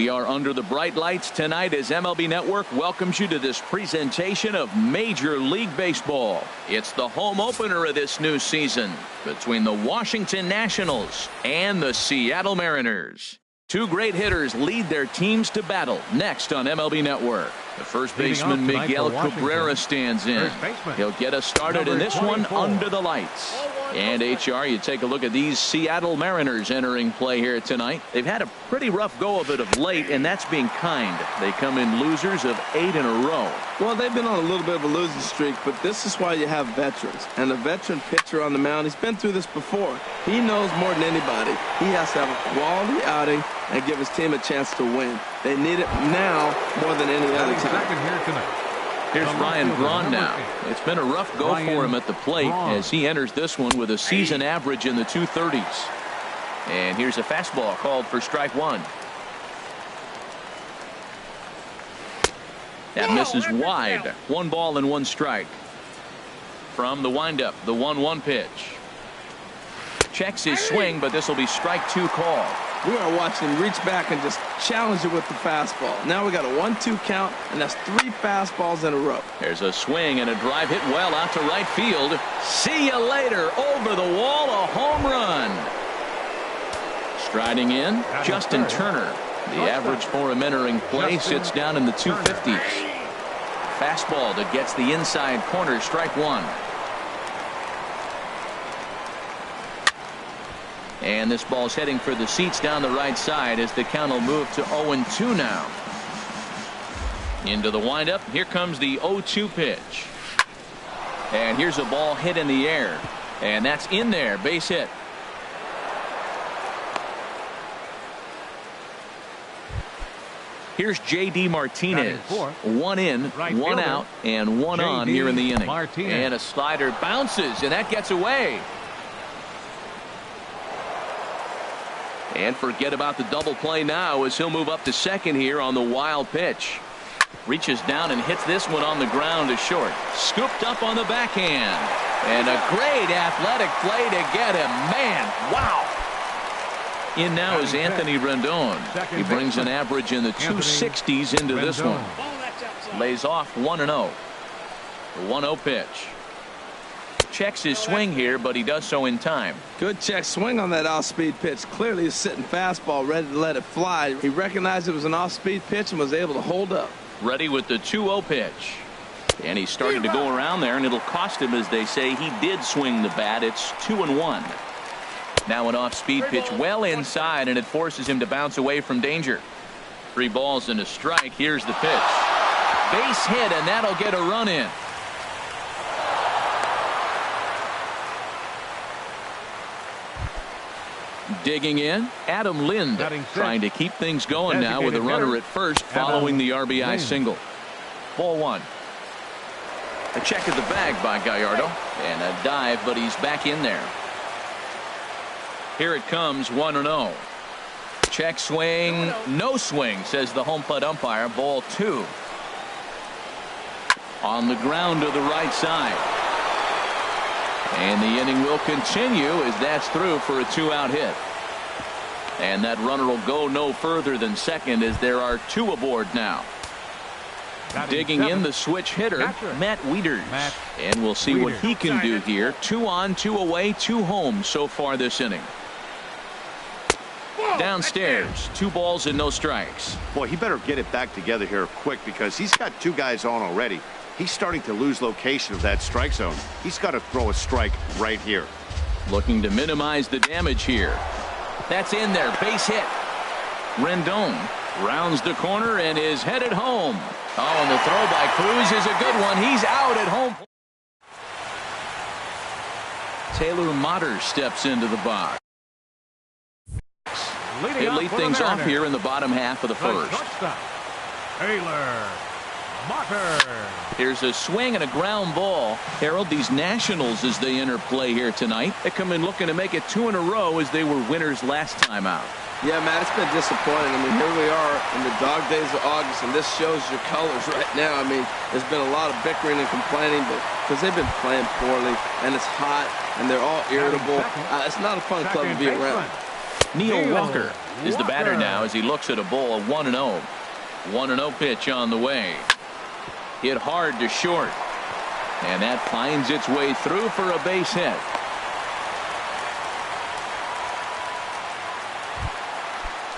We are under the bright lights tonight as MLB Network welcomes you to this presentation of Major League Baseball. It's the home opener of this new season between the Washington Nationals and the Seattle Mariners. Two great hitters lead their teams to battle next on MLB Network. The first baseman Miguel Cabrera stands in. He'll get us started in this one under the lights. And HR, you take a look at these Seattle Mariners entering play here tonight. They've had a pretty rough go of it of late, and that's being kind. They come in losers of 8 in a row. Well, they've been on a little bit of a losing streak, but this is why you have veterans. And a veteran pitcher on the mound, he's been through this before. He knows more than anybody. He has to have a quality outing and give his team a chance to win. They need it now more than any other time. Here's Ryan Braun now. It's been a rough go for him at the plate as he enters this one with a season average in the 230s. And here's a fastball called for strike one. That misses wide. 1 ball and 1 strike. From the windup, the 1-1 pitch. Checks his swing, but this will be strike 2 call. We are watching him reach back and just challenge it with the fastball. Now we got a 1-2 count, and that's 3 fastballs in a row. There's a swing and a drive hit well out to right field. See you later. Over the wall, a home run. Striding in, Justin Turner. The average for him entering play sits down in the 250s. Fastball that gets the inside corner, strike 1. And this ball's heading for the seats down the right side as the count will move to 0-2 now. Into the windup. Here comes the 0-2 pitch. And here's a ball hit in the air. And that's in there. Base hit. Here's J.D. Martinez. 1 in, 1 out, and 1 on here in the inning. And a slider bounces, and that gets away. And forget about the double play now as he'll move up to second here on the wild pitch. Reaches down and hits this one on the ground to short. Scooped up on the backhand. And a great athletic play to get him. Man, wow. In now is Anthony Rendon. He brings an average in the 260s into this one. Lays off 1-0. The 1-0 pitch. Checks his swing here, but he does so in time. Good check swing on that off-speed pitch. Clearly a sitting fastball ready to let it fly. He recognized it was an off-speed pitch and was able to hold up. Ready with the 2-0 pitch. And he started to go around there, and it'll cost him, as they say. He did swing the bat. It's 2-1. Now an off-speed pitch well inside, and it forces him to bounce away from danger. 3 balls and a strike. Here's the pitch. Base hit, and that'll get a run in. Digging in, Adam Lind trying to keep things going now with a runner at first following the RBI single. Ball 1. A check of the bag by Gallardo and a dive, but he's back in there. Here it comes, 1-0. Check swing, no swing, says the home plate umpire. Ball 2. On the ground to the right side. And the inning will continue as that's through for a 2-out hit. And that runner will go no further than second as there are 2 aboard now. Digging in the switch hitter, Matt Wieters. And we'll see what he can do here. 2 on, 2 away, 2 home so far this inning. Downstairs, 2 balls and no strikes. Boy, he better get it back together here quick because he's got 2 guys on already. He's starting to lose location of that strike zone. He's got to throw a strike right here. Looking to minimize the damage here. That's in there. Base hit. Rendon rounds the corner and is headed home. Oh, and the throw by Cruz is a good one. He's out at home. Taylor Motter steps into the box. They lead things off here in the bottom half of the first. Taylor Motter. Here's a swing and a ground ball. Harold, these Nationals, as they enter play here tonight, they come in looking to make it 2 in a row as they were winners last time out. Yeah, man, it's been disappointing. I mean, here we are in the dog days of August, and this shows your colors right now. I mean, there's been a lot of bickering and complaining, but because they've been playing poorly, and it's hot, and they're all irritable. It's not a fun club to be around. Neil Walker is the batter now as he looks at a ball of 1-0. 1-0 pitch on the way. Hit hard to short. And that finds its way through for a base hit.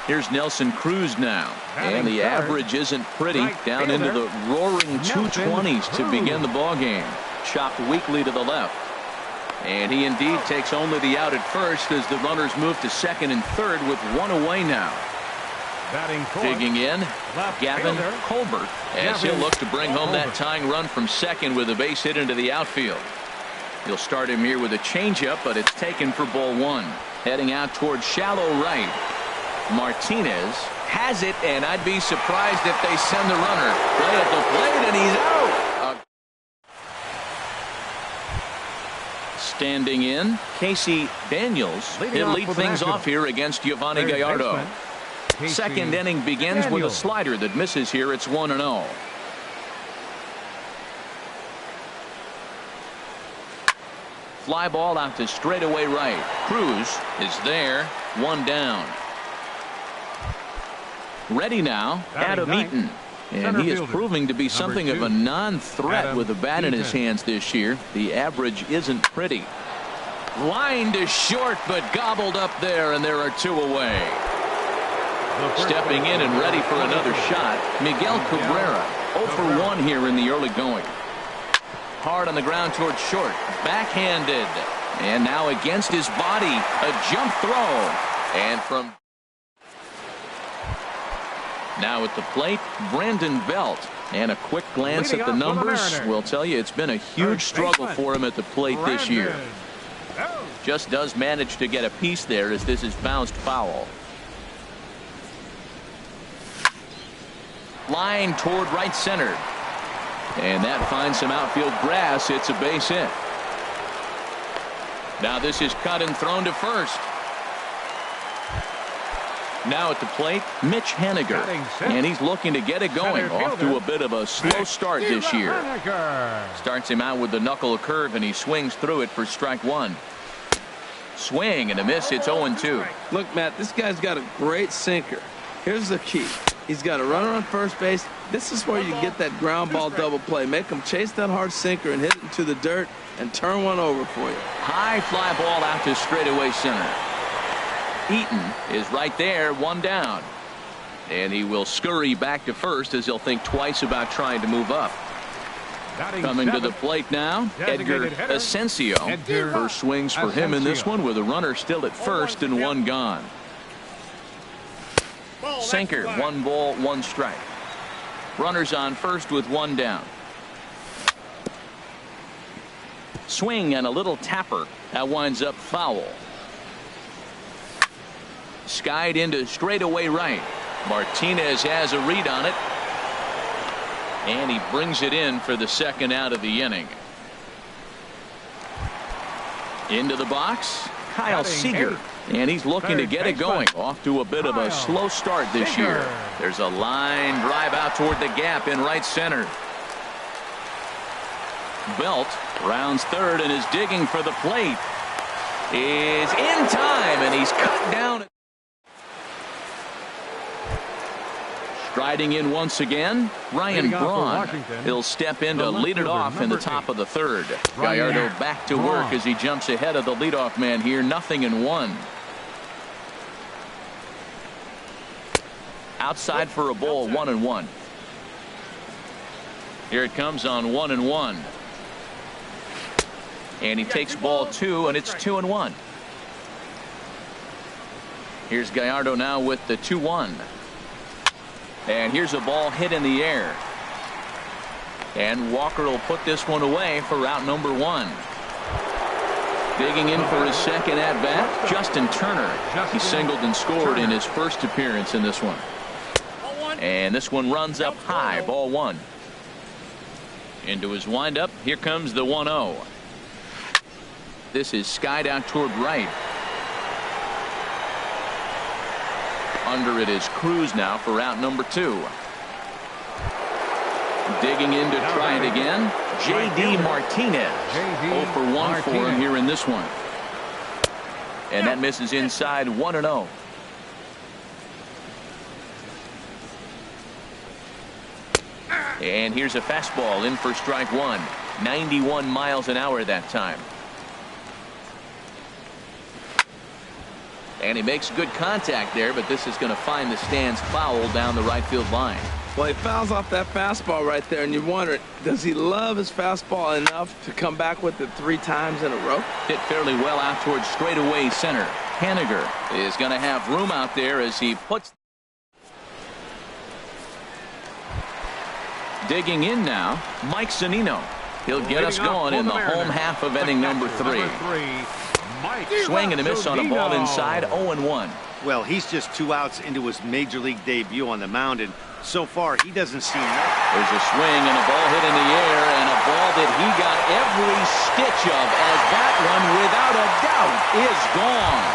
Here's Nelson Cruz now. And the average isn't pretty. Down into the roaring 220s to begin the ball game. Chopped weakly to the left. And he indeed takes only the out at first as the runners move to second and third with one away now. Digging in, Gavin Colbert, as he'll look to bring home that tying run from second with a base hit into the outfield. He'll start him here with a changeup, but it's taken for ball one. Heading out towards shallow right. Martinez has it, and I'd be surprised if they send the runner. Play at the plate, and he's out. Standing in, Casey Daniels. He'll lead things off here against Giovanni Gallardo. Second inning begins with a slider that misses here. It's 1-0. Fly ball out to straightaway right. Cruz is there. One down. Ready now, Adam Eaton. And he is proving to be something of a non-threat with a bat in his hands this year. The average isn't pretty. Line to short, but gobbled up there, and there are two away. Stepping in and ready for another shot, Miguel Cabrera. 0 for 1 here in the early going. Hard on the ground towards short. Backhanded. And now against his body, a jump throw. And from now at the plate, Brandon Belt. And a quick glance at the numbers will tell you it's been a huge struggle for him at the plate this year. Just does manage to get a piece there as this is bounced foul. Line toward right center. And that finds some outfield grass. It's a base hit. Now this is cut and thrown to first. Now at the plate, Mitch Haniger. And he's looking to get it going. Off to a bit of a slow start this year. Starts him out with the knuckle curve, and he swings through it for strike one. Swing and a miss. It's 0-2. Look, Matt, this guy's got a great sinker. Here's the key. He's got a runner on first base. This is where you get that ground ball double play. Make him chase that hard sinker and hit it into the dirt and turn one over for you. High fly ball out to straightaway center. Eaton is right there, one down. And he will scurry back to first as he'll think twice about trying to move up. Coming to the plate now, Edgar Asensio. First swings for him in this one with a runner still at first and one gone. Sinker, 1 ball, 1 strike. Runners on first with one down. Swing and a little tapper. That winds up foul. Skied into straightaway right. Martinez has a read on it. And he brings it in for the second out of the inning. Into the box, Kyle Seager. And he's looking to get it going. Off to a bit of a slow start this year. There's a line drive out toward the gap in right center. Belt rounds third and is digging for the plate. Is in time, and he's cut down. Striding in once again, Ryan Braun. He'll step in to lead it off in the top of the third. Gallardo back to work as he jumps ahead of the leadoff man here. 0-1. Outside for a ball, 1-1. Here it comes on 1-1. And he takes ball 2, and it's 2-1. Here's Gallardo now with the 2-1. And here's a ball hit in the air. And Walker will put this one away for out number 1. Digging in for his second at-bat, Justin Turner. He singled and scored in his first appearance in this one. And this one runs up high, ball 1. Into his windup, here comes the 1-0. This is skied out toward right. Under it is Cruz now for out number 2. Digging in to try it again, J.D. Martinez. 0 for 1 for him here in this one. And that misses inside, 1-0. And here's a fastball in for strike one. 91 miles an hour that time. And he makes good contact there, but this is going to find the stands foul down the right field line. Well, he fouls off that fastball right there, and you wonder, does he love his fastball enough to come back with it 3 times in a row? Hit fairly well out towards straightaway center. Haniger is going to have room out there as he puts. Digging in now, Mike Zunino. He'll get us going in the home half of inning number 3. Swing and a miss on a ball inside, 0-1. Well, he's just 2 outs into his major league debut on the mound, and so far he doesn't see nothing. There's a swing and a ball hit in the air, and a ball that he got every stitch of, as that one, without a doubt, is gone.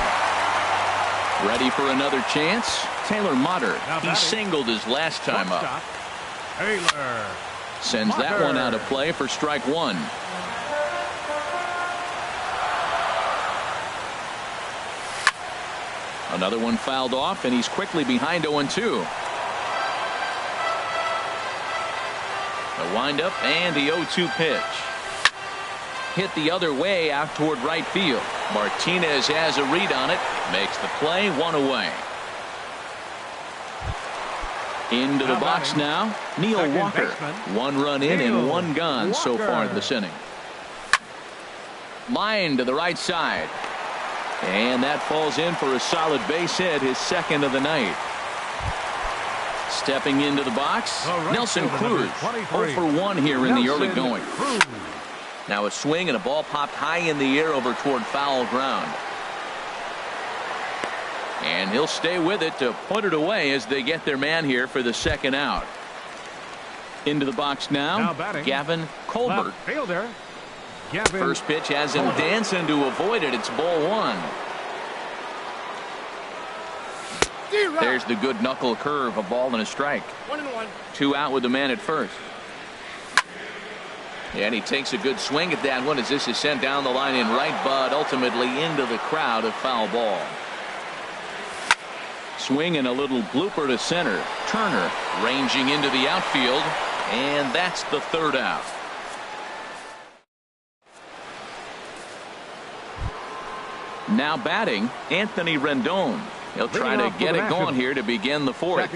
Ready for another chance? Taylor Motter. He singled his last time up. Sends that one out of play for strike one. Another one fouled off, and he's quickly behind 0-2. The windup and the 0-2 pitch. Hit the other way out toward right field. Martinez has a read on it. Makes the play, 1 away. Into the box now, Neil Walker. 1 run in and 1 gone so far this inning. Line to the right side. And that falls in for a solid base hit, his second of the night. Stepping into the box, Nelson Cruz. 0 for 1 here in the early going. Now a swing and a ball popped high in the air over toward foul ground. And he'll stay with it to put it away as they get their man here for the second out. Into the box now Gavin Colbert. First pitch has him dancing to avoid it. It's ball 1. There's the good knuckle curve, a ball and a strike. 1-1. 2 out with the man at first. And he takes a good swing at that one as this is sent down the line in right, but ultimately into the crowd, a foul ball. Swing and a little blooper to center. Turner ranging into the outfield, and that's the 3rd out. Now batting, Anthony Rendon. He'll try to get it going here to begin the 4th.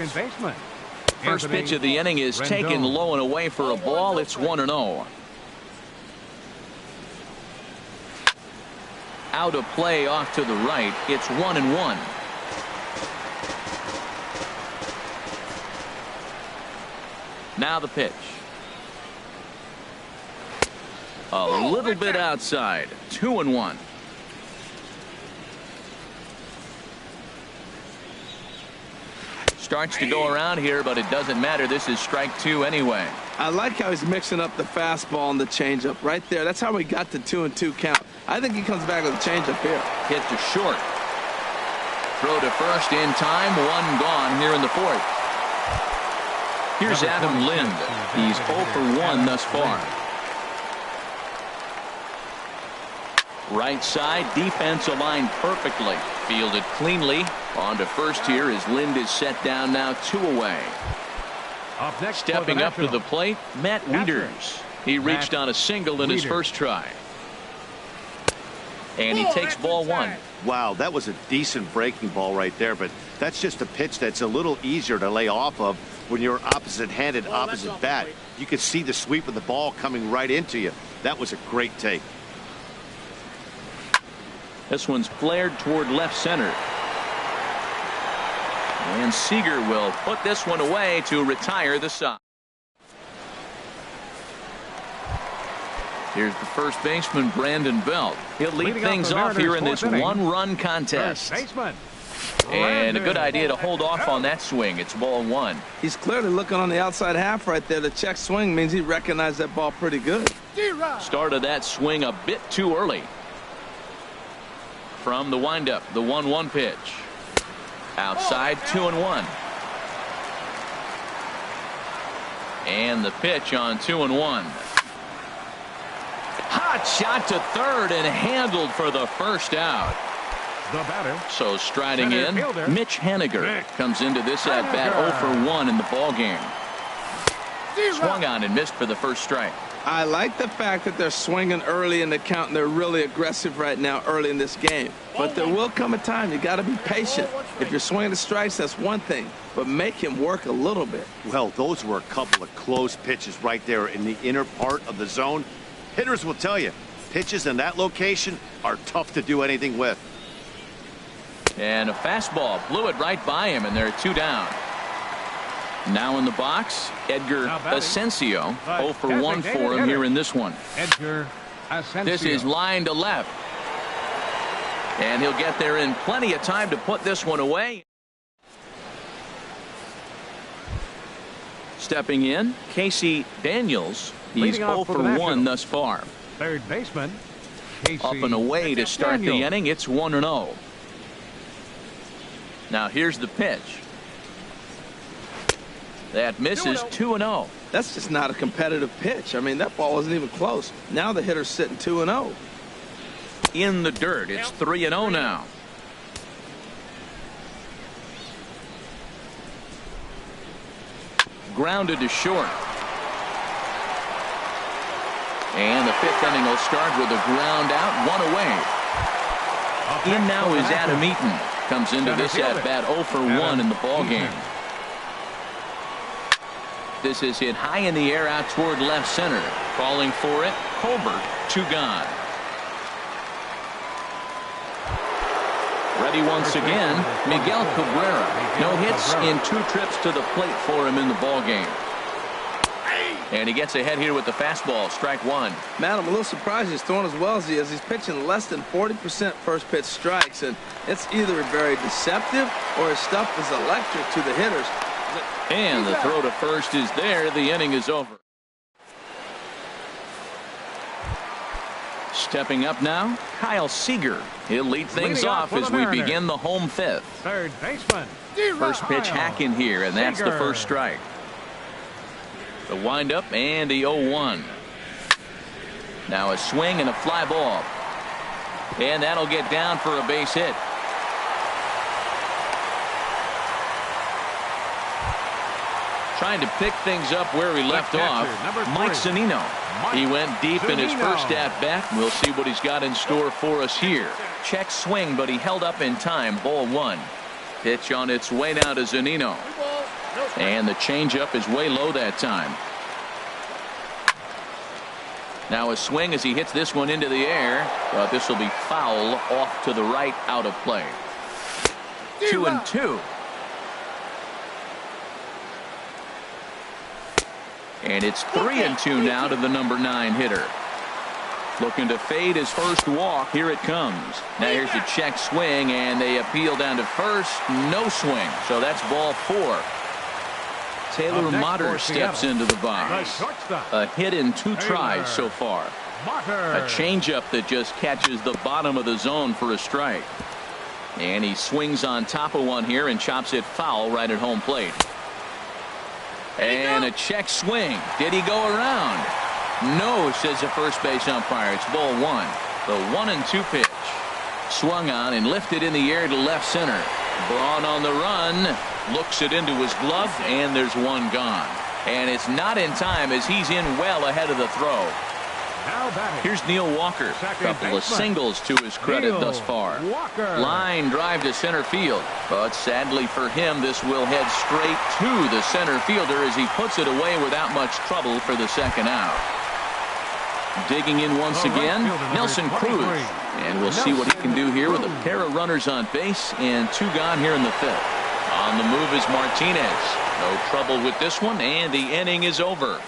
First pitch of the inning is taken low and away for a ball. It's 1-0. Out of play off to the right. It's 1-1. Now the pitch. A little bit outside. 2-1. Starts to go around here, but it doesn't matter. This is strike 2 anyway. I like how he's mixing up the fastball and the changeup right there. That's how we got the 2-2 count. I think he comes back with a changeup here. Hit to short. Throw to first in time. 1 gone here in the 4th. Here's Adam Lind. He's 0 for 1 thus far. Right side, defense aligned perfectly. Fielded cleanly. On to first here as Lind is set down now 2 away. Stepping up to the plate, Matt Wieters. He reached on a single in his first try. And he takes ball 1. Wow, that was a decent breaking ball right there, but that's just a pitch that's a little easier to lay off of when you're opposite-handed, opposite bat. You could see the sweep of the ball coming right into you. That was a great take. This one's flared toward left center. And Seager will put this one away to retire the side. Here's the first baseman, Brandon Belt. He'll lead things off here in this 1-run contest. And a good idea to hold off on that swing. It's ball 1. He's clearly looking on the outside half right there. The check swing means he recognized that ball pretty good. Started that swing a bit too early. From the windup, the 1-1 pitch. Outside, 2-1. And the pitch on 2-1. Hot shot to third and handled for the first out. So striding in, Mitch Haniger comes into this at bat 0 for 1 in the ball game. Swung on and missed for the first strike. I like the fact that they're swinging early in the count, and they're really aggressive right now early in this game. But there will come a time you got to be patient. If you're swinging the strikes, that's one thing, but make him work a little bit. Well, those were a couple of close pitches right there in the inner part of the zone. Hitters will tell you, pitches in that location are tough to do anything with. And a fastball blew it right by him, and there are 2 down. Now in the box, Edgar Asensio. 0 for 1 for him here in this one. Edgar Asensio. This is line to left. And he'll get there in plenty of time to put this one away. Stepping in, Casey Daniels. He's 0 for 1 thus far. Third baseman, Casey Up and away to start Daniels. the inning. It's 1-0. Now here's the pitch. That misses 2-0. That's just not a competitive pitch. I mean, that ball wasn't even close. Now the hitter's sitting 2-0. In the dirt. It's 3-0 now. Grounded to short. And the 5th inning will start with a ground out, 1 away. In now is Adam Eaton. Comes into this at bat 0 for 1 in the ball game. This is hit high in the air out toward left center. Calling for it, Colbert, 2 gone. Ready once again, Miguel Cabrera. No hits in 2 trips to the plate for him in the ball game. And he gets ahead here with the fastball, strike 1. Man, I'm a little surprised he's throwing as well as he is. He's pitching less than 40% first pitch strikes, and it's either very deceptive or his stuff is electric to the hitters. And the throw to first is there. The inning is over. Stepping up now, Kyle Seager. He'll lead things off as we begin the home 5th. Third baseman, First pitch hack in here, and that's the first strike. The windup and the 0-1. Now a swing and a fly ball. And that'll get down for a base hit. Trying to pick things up where he left off, Mike Zunino. He went deep in his first at-bat. We'll see what he's got in store for us here. Check swing, but he held up in time. Ball 1. Pitch on its way now to Zunino. And the changeup is way low that time. Now a swing as he hits this one into the air. But this will be foul off to the right, out of play. 2-2. And it's 3-2 now to the number 9 hitter. Looking to fade his first walk. Here it comes. Now here's the check swing, and they appeal down to first. No swing. So that's ball 4. Taylor Motter steps into the box. A hit in 2 tries so far. A changeup that just catches the bottom of the zone for a strike. And he swings on top of one here and chops it foul right at home plate. And a check swing. Did he go around? No, says the first base umpire. It's ball 1. The 1-2 pitch. Swung on and lifted in the air to left center. Braun on the run. Looks it into his glove, and there's one gone. And it's not in time as he's in well ahead of the throw. Here's Neil Walker. A couple of singles to his credit thus far. Line drive to center field. But sadly for him, this will head straight to the center fielder as he puts it away without much trouble for the second out. Digging in once again, Nelson Cruz. And we'll see what he can do here with a pair of runners on base and 2 gone here in the 5th. On the move is Martinez. No trouble with this one, and the inning is over.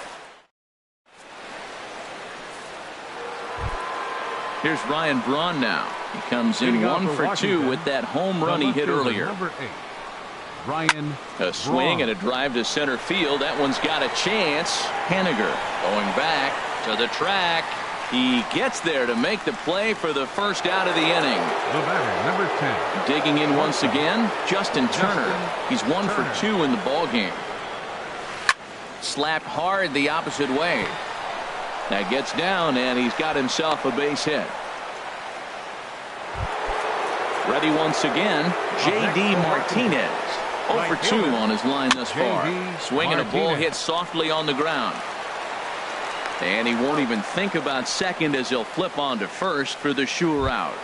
Here's Ryan Braun now. He comes in 1 for 2 with that home run he hit earlier. A swing and a drive to center field. That one's got a chance. Haniger going back to the track. He gets there to make the play for the first out of the inning. The batter, number 10. Digging in once again, Justin Turner. He's 1 for 2 in the ball game. Slapped hard the opposite way. That gets down, and he's got himself a base hit. Ready once again, J.D. Martinez. 0 for 2 on his line thus far. Swinging a ball Martinez. hit softly on the ground. And he won't even think about second as he'll flip on to first for the sure out.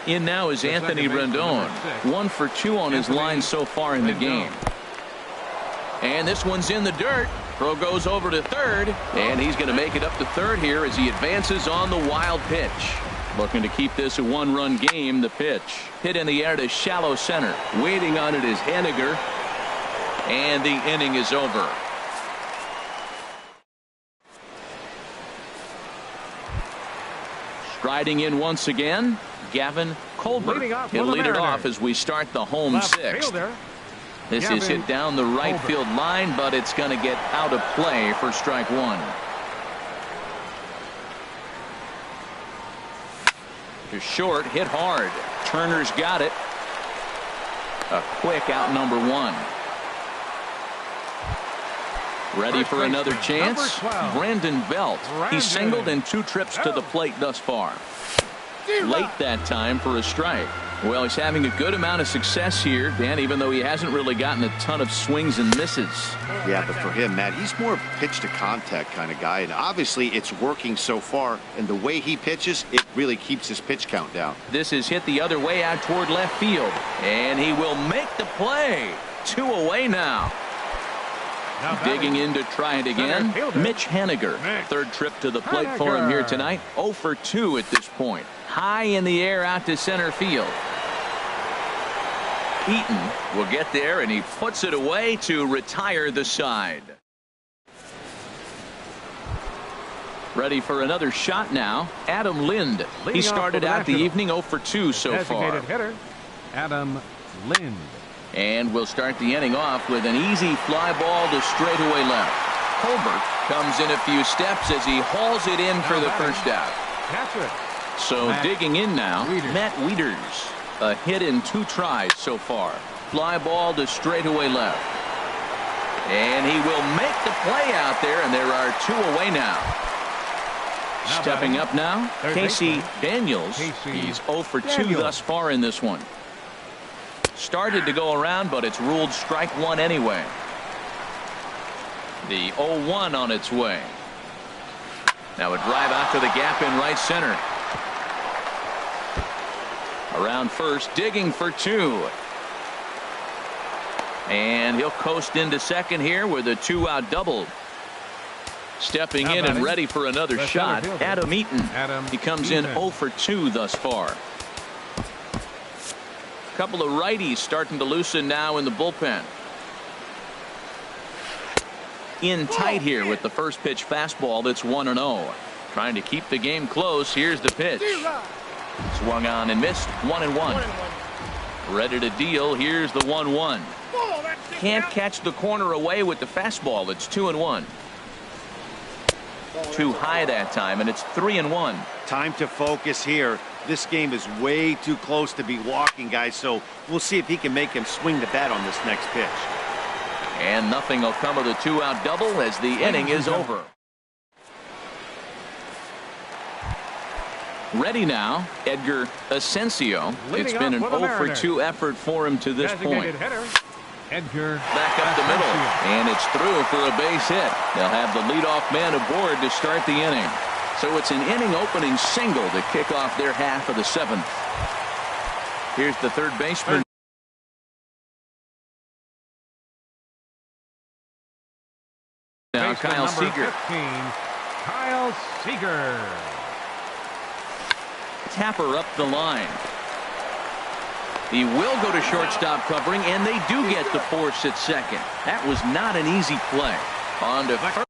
In now is Anthony Rendon. 1 for 2 on his line so far in the game. And this one's in the dirt. Throw goes over to third, and he's going to make it up to third here as he advances on the wild pitch. Looking to keep this a one-run game. The pitch hit in the air to shallow center. Waiting on it is Henniger, and the inning is over. Striding in once again, Gavin Colbert. He'll lead it off as we start the home sixth. This is hit down the right field line, but it's going to get out of play for strike one. To short, hit hard. Turner's got it. A quick out number one. Ready for another chance? Brandon Belt. He singled in 2 trips to the plate thus far. Late that time for a strike. Well, he's having a good amount of success here, Dan, even though he hasn't really gotten a ton of swings and misses. Yeah, but for him, Matt, he's more of a pitch to contact kind of guy, and obviously it's working so far, and the way he pitches, it really keeps his pitch count down. This is hit the other way out toward left field, and he will make the play. 2 away now. Digging in to try it again, Mitch Henniger. 3rd trip to the plate for him here tonight. 0 for 2 at this point. High in the air out to center field. Eaton will get there, and he puts it away to retire the side. Ready for another shot now, Adam Lind. He started out the evening 0 for 2 so far. Designated hitter, Adam Lind. And we'll start the inning off with an easy fly ball to straightaway left. Colbert comes in a few steps as he hauls it in for the first out. Catch it. So Matt digging in now, Wieters. Matt Wieters. A hit in 2 tries so far. Fly ball to straightaway left. And he will make the play out there, and there are 2 away now. Stepping up now, Casey Daniels. He's 0 for 2 thus far in this one. Started to go around, but it's ruled strike one anyway. The 0-1 on its way. Now a drive out to the gap in right center. Around first, digging for 2. And he'll coast into second here with a 2-out double. Stepping in and ready for another shot, Adam Eaton. He comes in 0 for 2 thus far. A couple of righties starting to loosen now in the bullpen. In tight here with the first pitch fastball that's 1-0. Trying to keep the game close. Here's the pitch. Swung on and missed. 1-1. Ready to deal. Here's the 1-1. Can't catch the corner away with the fastball. It's 2-1. Too high that time, and it's 3-1. Time to focus here. This game is way too close to be walking, guys, so we'll see if he can make him swing the bat on this next pitch. And nothing will come of the 2-out double as the inning is over. Ready now, Edgar Asensio. It's been an 0 for 2 effort for him to this point. Edgar back up the middle, and it's through for a base hit. They'll have the leadoff man aboard to start the inning. So it's an inning opening single to kick off their half of the 7th. Here's the third baseman. Now Kyle Seager. 15, Kyle Seager. Tapper up the line. He will go to shortstop covering, and they do get the force at second. That was not an easy play. On to first.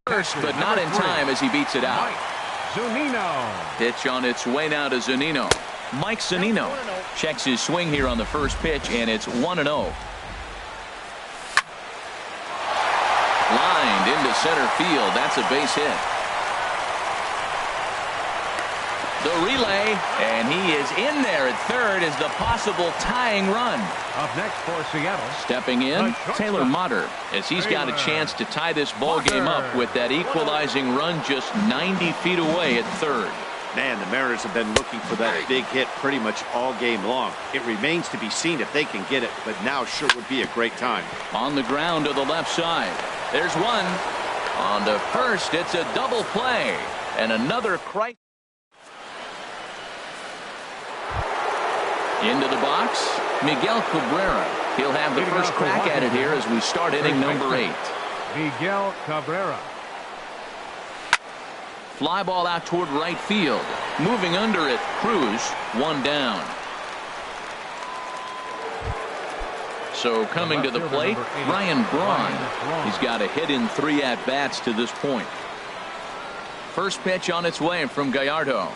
First, but not in time as he beats it out. Zunino. Pitch on its way now to Zunino. Mike Zunino checks his swing here on the first pitch, and it's 1-0. center field. That's a base hit. The relay, and he is in there at third as the possible tying run. Up next for Seattle. Stepping in, Taylor Motter, as he's got a chance to tie this ball game up with that equalizing run just 90 feet away at third. Man, the Mariners have been looking for that big hit pretty much all game long. It remains to be seen if they can get it, but now sure would be a great time. On the ground to the left side. There's one. On to first, it's a double play. And another crisis. Into the box, Miguel Cabrera. He'll have the first crack at it here as we start inning number 8. Miguel Cabrera. Fly ball out toward right field. Moving under it, Cruz, one down. So coming to the plate, Ryan Braun. He's got a hit in 3 at-bats to this point. First pitch on its way from Gallardo.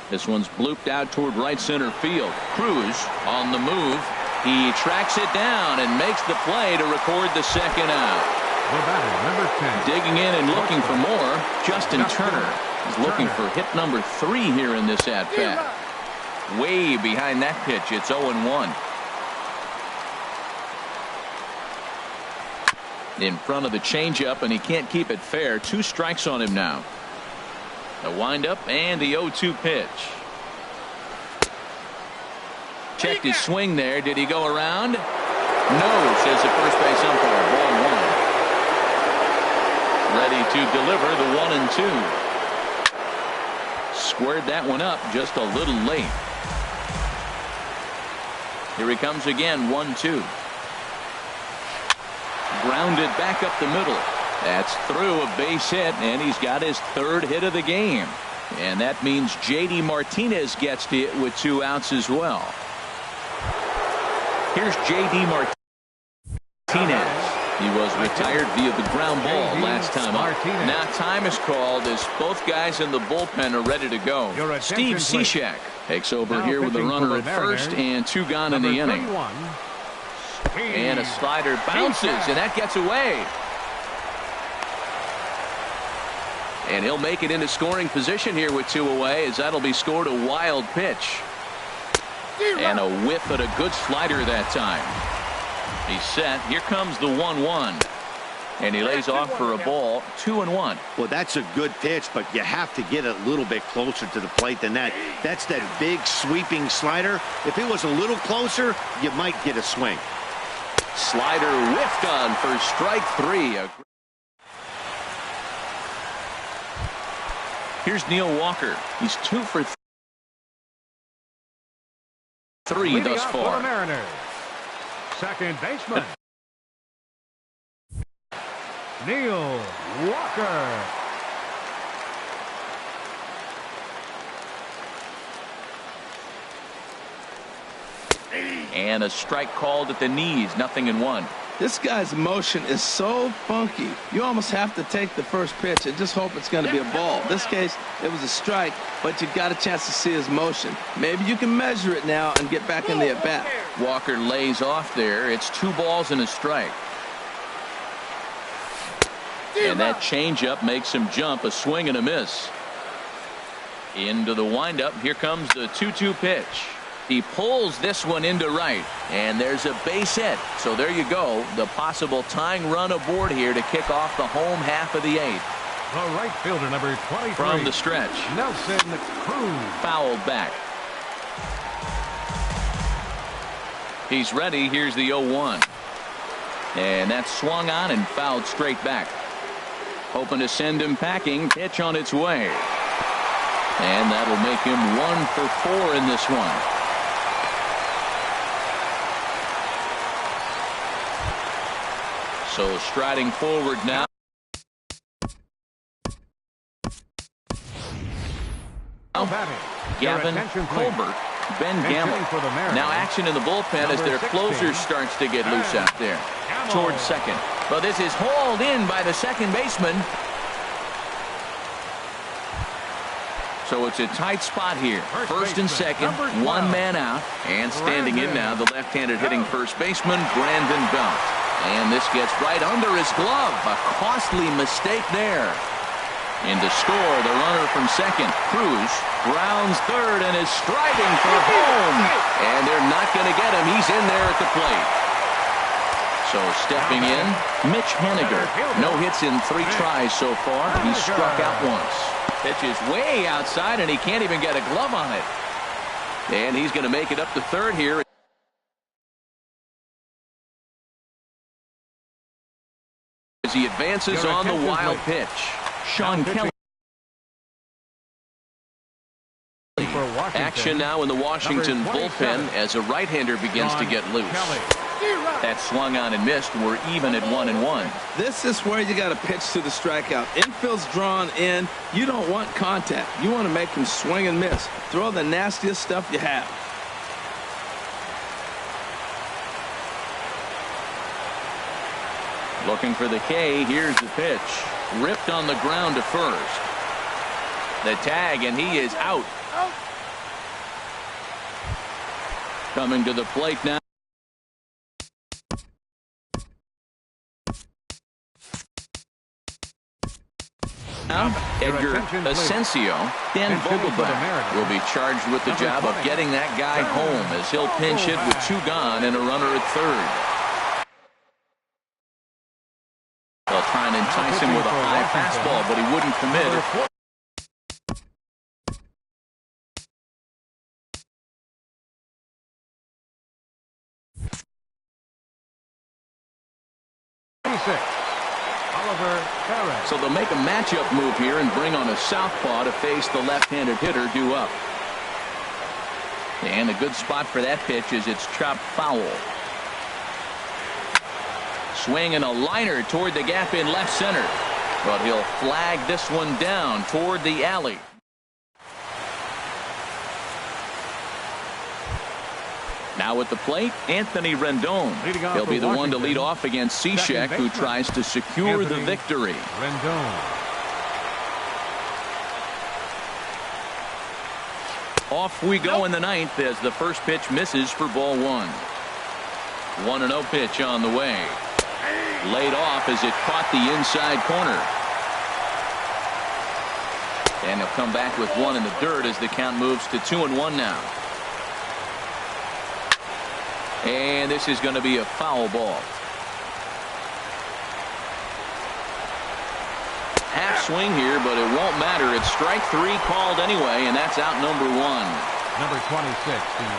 This one's blooped out toward right center field. Cruz on the move. He tracks it down and makes the play to record the second out. The batter, number 10. Digging in and looking for more, Justin Turner. He's looking for hit number 3 here in this at-bat. Way behind that pitch. It's 0-1. In front of the changeup, and he can't keep it fair. 2 strikes on him now. The windup and the 0-2 pitch. Checked his swing there. Did he go around? No, says the first base umpire. Ball 1. Ready to deliver the 1-2. Squared that one up just a little late. Here he comes again. 1-2. Grounded back up the middle. That's through a base hit, and he's got his 3rd hit of the game. And that means J.D. Martinez gets to it with 2 outs as well. Here's J.D. Martinez. He was retired via the ground ball last time up. Now time is called as both guys in the bullpen are ready to go. Steve Cishek takes over here with a runner at first and 2 gone in the inning. And a slider bounces, and that gets away. And he'll make it into scoring position here with 2 away, as that'll be scored a wild pitch. And a whiff at a good slider that time. He's set. Here comes the 1-1. And he lays off for a ball. 2-1. Well, that's a good pitch, but you have to get a little bit closer to the plate than that. That's that big sweeping slider. If it was a little closer, you might get a swing. Slider whiffed on for strike 3. Here's Neil Walker. He's 2 for 3 thus far. Mariners, second baseman, Neil Walker. And a strike called at the knees. 0-1. This guy's motion is so funky. You almost have to take the first pitch and just hope it's going to be a ball. In this case, it was a strike, but you got a chance to see his motion. Maybe you can measure it now and get back in the at-bat. Walker lays off there. It's 2 balls and a strike. And that changeup makes him jump. A swing and a miss. Into the windup. Here comes the 2-2 pitch. He pulls this one into right, and there's a base hit. So there you go, the possible tying run aboard here to kick off the home half of the 8th. The right fielder, number 23. From the stretch. Nelson Cruz. Fouled back. He's ready. Here's the 0-1. And that's swung on and fouled straight back. Hoping to send him packing. Pitch on its way. And that'll make him 1 for 4 in this one. So striding forward now. Gavin Colbert, Ben Gamble. Now action in the bullpen as their closer starts to get loose out there. Towards second. But this is hauled in by the second baseman. So it's a tight spot here. First and second, one man out. And standing in now, the left-handed hitting first baseman, Brandon Belt. And this gets right under his glove. A costly mistake there. In to score, the runner from second, Cruz, grounds third and is striving for home. And they're not going to get him. He's in there at the plate. So stepping in, Mitch Haniger. No hits in 3 tries so far. He struck out once. Pitch is way outside, and he can't even get a glove on it. And he's going to make it up to third here. As he advances on the wild pitch. Sean Kelly. Action now in the Washington bullpen as a right-hander begins to get loose. That swung on and missed. We're even at 1-1. This is where you got to pitch to the strikeout. Infield's drawn in. You don't want contact. You want to make him swing and miss. Throw the nastiest stuff you have. Looking for the K. Here's the pitch. Ripped on the ground to first. The tag, and he is out. Coming to the plate now. Edgar Asensio. Dan Vogelbach will be charged with the job of getting that guy home as he'll pinch hit with 2 gone and a runner at third. They'll try and entice him with a high fastball, but he wouldn't commit. So they'll make a matchup move here and bring on a southpaw to face the left-handed hitter due up. And a good spot for that pitch is it's chopped foul. Swing and a liner toward the gap in left center. But he'll flag this one down toward the alley. Now at the plate, Anthony Rendon. He'll be the one to lead off against Cishek, who tries to secure the victory. Off we go in the ninth as the first pitch misses for ball 1. 1-0 pitch on the way. Laid off as it caught the inside corner. And he'll come back with 1 in the dirt as the count moves to 2-1 now. And this is going to be a foul ball. Half swing here, but it won't matter. It's strike 3 called anyway, and that's out number 1. Number 26.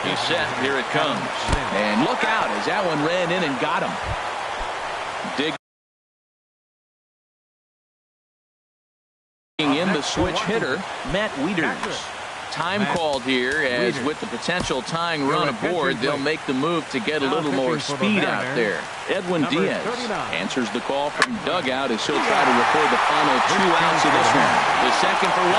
He's set. Here it comes. And look out as that one ran in and got him. Digging in the switch hitter, Matt Wieters. Time called here as with the potential tying run aboard, they'll make the move to get a little more speed out there. Edwin Diaz answers the call from dugout as he'll try to record the final 2 outs of this one. The second for 1.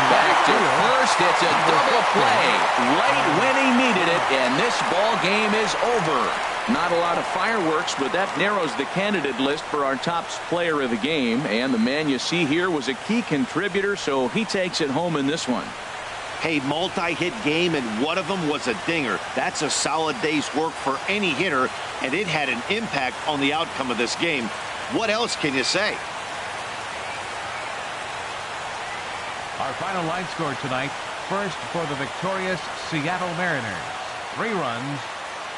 Back to first. It's a double play. Late when he needed it, and this ball game is over. Not a lot of fireworks, but that narrows the candidate list for our top player of the game. And the man you see here was a key contributor, so he takes it home in this one. Hey, multi-hit game, and one of them was a dinger. That's a solid day's work for any hitter, and it had an impact on the outcome of this game. What else can you say? Our final line score tonight. First for the victorious Seattle Mariners. 3 runs,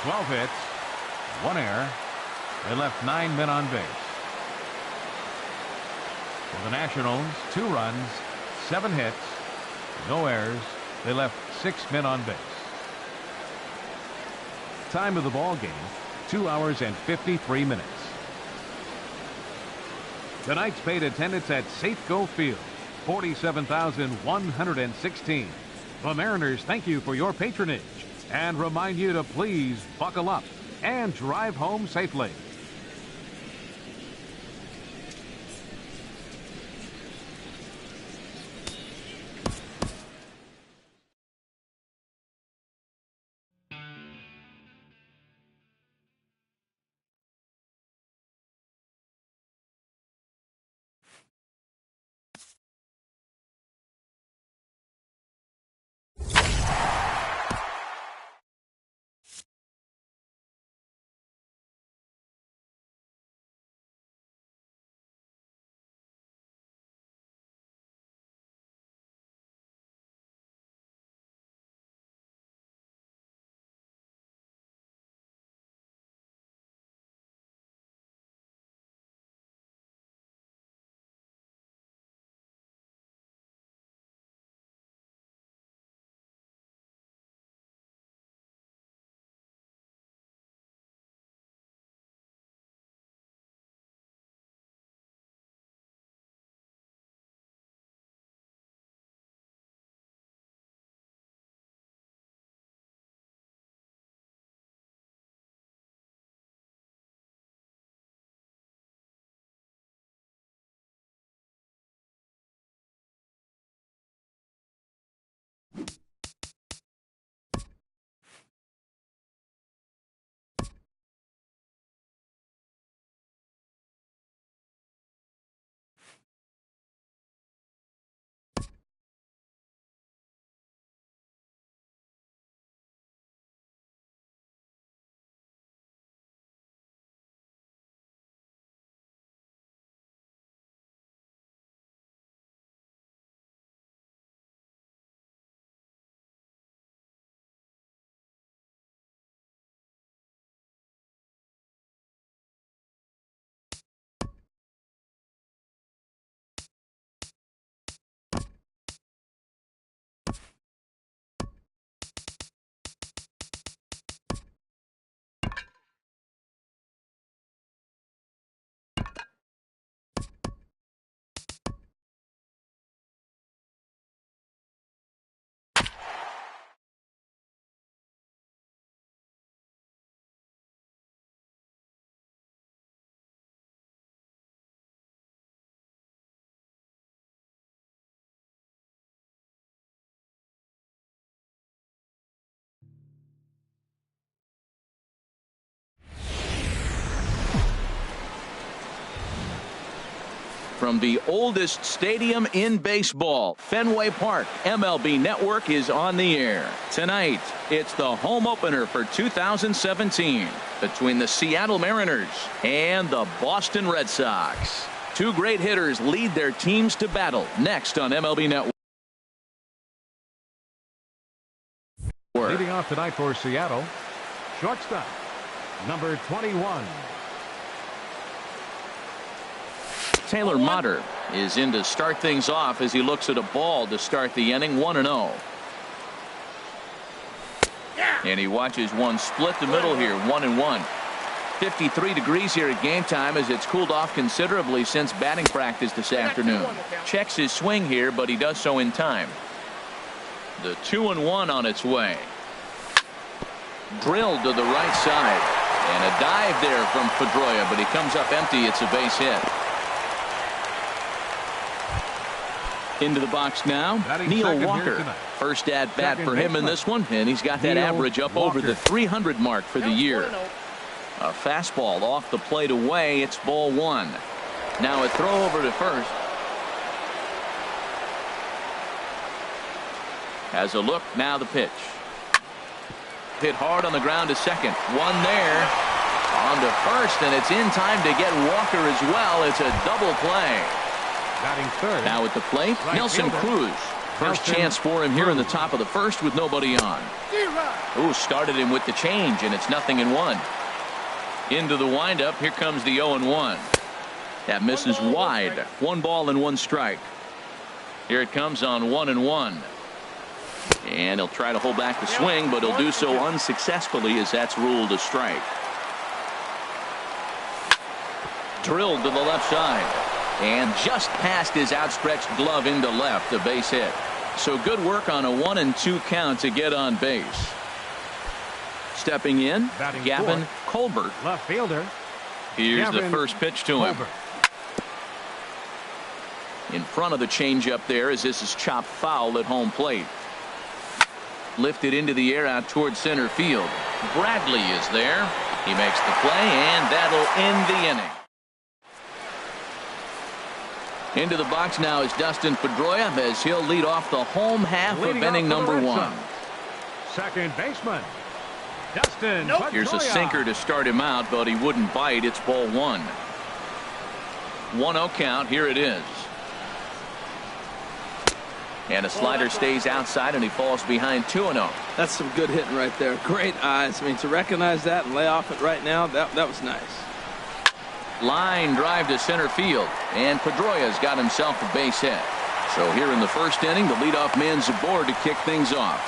12 hits, 1 error. They left 9 men on base. For the Nationals, 2 runs, 7 hits, no errors. They left 6 men on base. Time of the ball game, 2 hours and 53 minutes. Tonight's paid attendance at Safeco Field, 47,116. The Mariners thank you for your patronage and remind you to please buckle up and drive home safely. from the oldest stadium in baseball, Fenway Park. MLB Network is on the air. Tonight, it's the home opener for 2017 between the Seattle Mariners and the Boston Red Sox. Two great hitters lead their teams to battle next on MLB Network. Leading off tonight for Seattle, shortstop, number 21. Taylor Motter is in to start things off as he looks at a ball to start the inning, 1-0. And he watches one split the middle here, 1-1. 53 degrees here at game time as it's cooled off considerably since batting practice this afternoon. Checks his swing here, but he does so in time. The 2-1 on its way. Drilled to the right side. And a dive there from Pedroia, but he comes up empty. It's a base hit. Into the box now, Neil Walker. First at bat for him in this one, and he's got that average up over the 300 mark for the year. A fastball off the plate away. It's ball one. Now a throw over to first. Has a look, now the pitch. Hit hard on the ground to second. One there. On to first, and it's in time to get Walker as well. It's a double play. Batting third. Now at the plate, Nelson Cruz. First chance for him here in the top of the first with nobody on. Ooh, started him with the change, and it's 0-1. Into the windup, here comes the 0-1. That misses wide. 1 ball and 1 strike. Here it comes on 1-1. And he'll try to hold back the swing, but he'll do so unsuccessfully as that's ruled a strike. Drilled to the left side. And just past his outstretched glove into left, a base hit. So good work on a 1-2 count to get on base. Stepping in, Gavin Colbert. Left fielder. Here's the first pitch to him. In front of the changeup there as this is chopped foul at home plate. Lifted into the air out towards center field. Bradley is there. He makes the play, and that'll end the inning. Into the box now is Dustin Pedroia as he'll lead off the home half of inning number 1. Second baseman, Dustin Pedroia. Here's a sinker to start him out, but he wouldn't bite. It's ball 1. 1-0 count. Here it is. And a slider stays outside, and he falls behind 2-0. That's some good hitting right there. Great eyes. I mean, to recognize that and lay off it right now, that was nice. Line drive to center field, and Pedroia's got himself a base hit. So here in the first inning, the leadoff man's aboard to kick things off.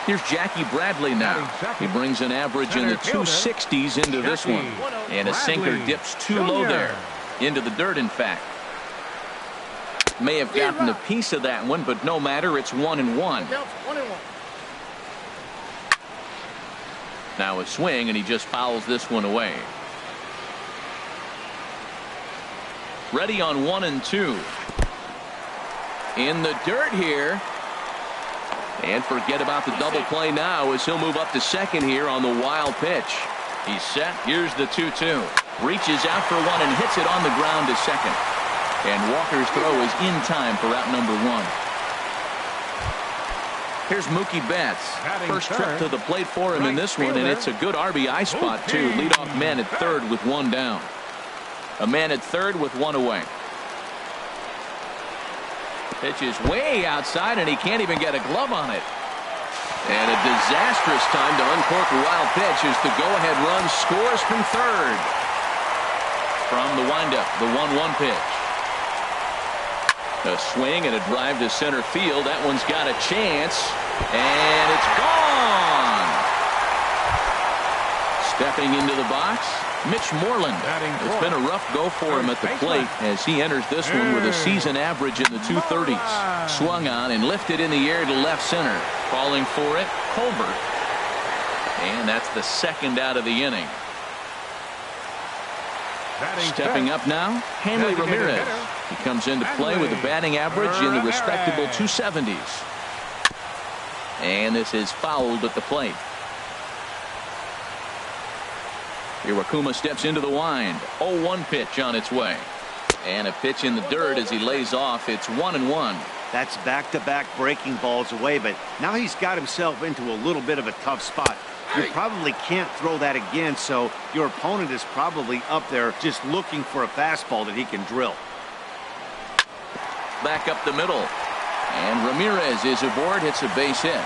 Here's Jackie Bradley now. He brings an average in the 260s into this one. And a sinker dips too low there. Into the dirt, in fact. May have gotten a piece of that one, but no matter, it's 1-1. Now a swing, and he just fouls this one away. Ready on 1-2. In the dirt here. And forget about the double play now as he'll move up to second here on the wild pitch. He's set. Here's the 2-2. Reaches out for one and hits it on the ground to second. And Walker's throw is in time for out number 1. Here's Mookie Betts. First trip to the plate for him in this one, and it's a good RBI spot too. Leadoff man at third with 1 down. A man at third with 1 away. Pitch is way outside, and he can't even get a glove on it. And a disastrous time to uncork a wild pitch as the go-ahead run scores from third. From the windup, the 1-1 pitch. A swing and a drive to center field. That one's got a chance, and it's gone. Stepping into the box, Mitch Moreland. It's been a rough go for him at the plate as he enters this one with a season average in the 230s. Swung on and lifted in the air to left center. Calling for it, Colbert. And that's the second out of the inning. Stepping up now, Hanley Ramirez. He comes into play with a batting average in the respectable 270s. And this is fouled at the plate. Iwakuma steps into the wind. 0-1 pitch on its way. And a pitch in the dirt as he lays off. It's 1-1. That's back-to-back breaking balls away, but now he's got himself into a little bit of a tough spot. You probably can't throw that again, so your opponent is probably up there just looking for a fastball that he can drill. Back up the middle. And Ramirez is aboard, hits a base hit.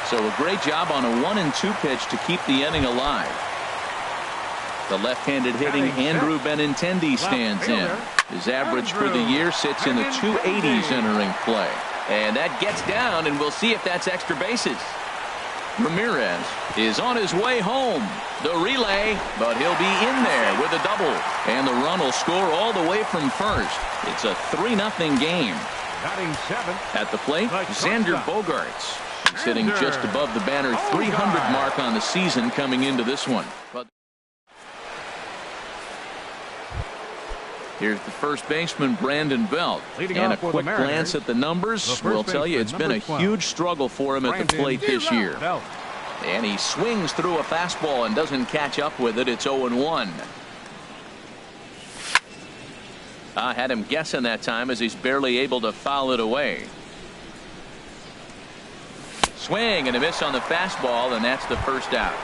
So a great job on a 1-2 pitch to keep the inning alive. The left-handed hitting Andrew Benintendi stands in. His average for the year sits in the 280s entering play. And that gets down, and we'll see if that's extra bases. Ramirez is on his way home. The relay, but he'll be in there with a double. And the run will score all the way from first. It's a 3-0 game. At the plate, Xander Bogaerts. He's hitting just above the banner 300 mark on the season coming into this one. But here's the first baseman, Brandon Belt. And a quick glance at the numbers will tell you it's been a huge struggle for him at the plate this year. And he swings through a fastball and doesn't catch up with it. It's 0-1. I had him guessing that time as he's barely able to foul it away. Swing and a miss on the fastball, and that's the first out.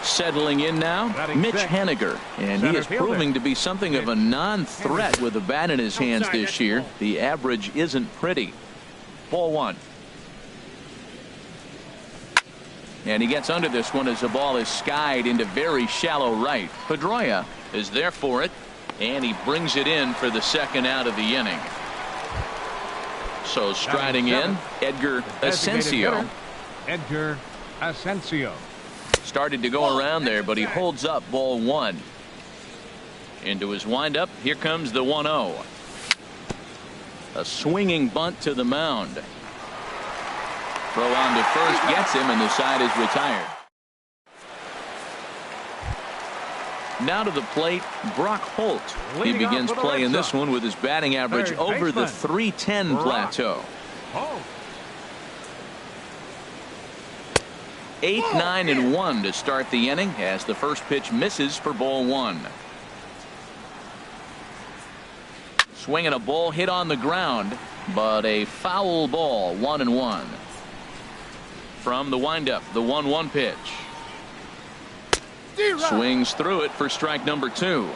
Settling in now, Mitch Haniger, and he is proving to be something of a non-threat with the bat in his hands this year. The average isn't pretty. Ball one. And he gets under this one as the ball is skied into very shallow right. Pedroia is there for it, and he brings it in for the second out of the inning. So striding in, Edgar Asensio. Edgar Asensio. Started to go around there, but he holds up ball one. Into his windup, here comes the 1-0. A swinging bunt to the mound. Throw on to first gets him, and the side is retired. Now to the plate, Brock Holt. He begins playing this one with his batting average over the .310 plateau. 8, 9, and 1 to start the inning as the first pitch misses for ball one. Swinging a ball hit on the ground, but a foul ball. 1-1. From the windup, the 1-1 pitch. Swings through it for strike number 2.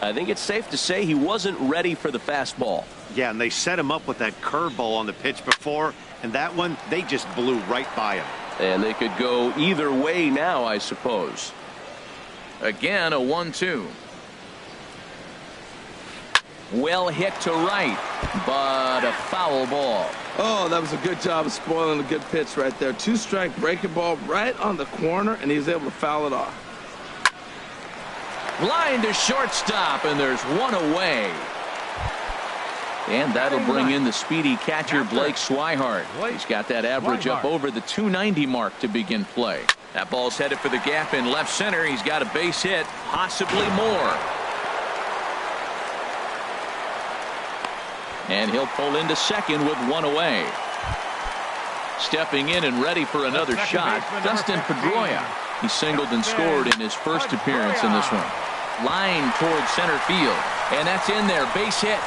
I think it's safe to say he wasn't ready for the fastball. Yeah, and they set him up with that curveball on the pitch before, and that one, they just blew right by him. And they could go either way now, I suppose. Again, a 1-2. Well hit to right, but a foul ball. Oh, that was a good job of spoiling a good pitch right there. 2-strike breaking ball right on the corner, and he was able to foul it off. Line to shortstop, and there's one away. And that'll bring in the speedy catcher Blake Swihart. He's got that average up over the 290 mark to begin play. That ball's headed for the gap in left center. He's got a base hit, possibly more. And he'll pull into second with one away. Stepping in and ready for another shot, Dustin Pedroia. He singled and scored in his first appearance in this one. Line towards center field, and that's in there, base hit.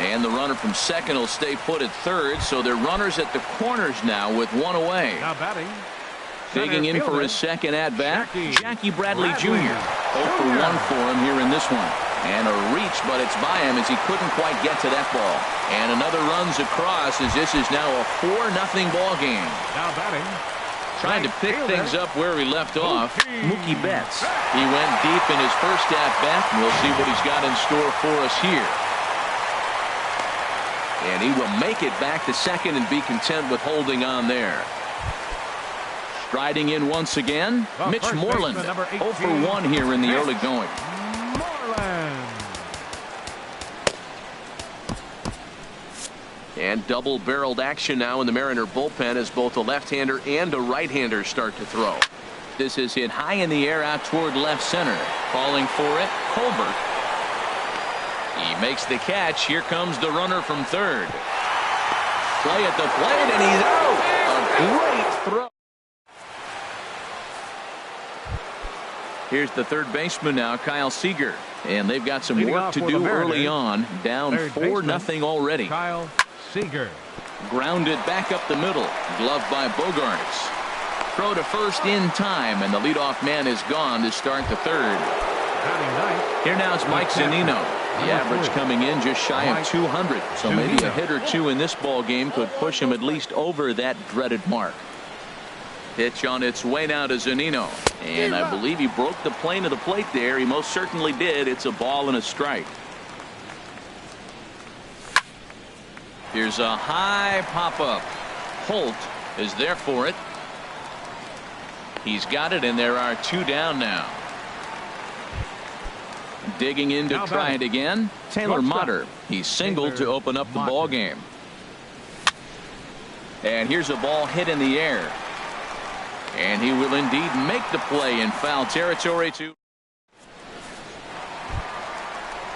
And the runner from second will stay put at third, so they're runners at the corners now with one away. Now batting. Digging in for his second at-bat, Jackie Bradley Jr. 0 for 1 for him here in this one. And a reach, but it's by him as he couldn't quite get to that ball. And another runs across as this is now a 4-0 ball game. Now batting. Trying to pick things up where he left off, Mookie Betts. He went deep in his first at-bat, and we'll see what he's got in store for us here. And he will make it back to second and be content with holding on there. Striding in once again, Mitch Moreland. 0 for 1 here in the early going. And double-barreled action now in the Mariner bullpen as both a left-hander and a right-hander start to throw. This is hit high in the air out toward left center. Calling for it, Colbert. He makes the catch. Here comes the runner from third. Play at the plate, and he's out. A great throw. Here's the third baseman now, Kyle Seager. And they've got some Leading work off to for do the early Mariners, on. Down third 4-0 already. Kyle Seager. Grounded back up the middle. Gloved by Bogarts. Throw to first in time, and the leadoff man is gone to start the third. Here now is Mike Zunino. The average coming in just shy of 200. So maybe a hit or two in this ball game could push him at least over that dreaded mark. Pitch on its way now to Zunino. And I believe he broke the plane of the plate there. He most certainly did. It's a ball and a strike. Here's a high pop-up. Holt is there for it. He's got it, and there are 2 down now. Digging in to try it again. Taylor Motter. He singled to open up the ball game. And here's a ball hit in the air. And he will indeed make the play in foul territory.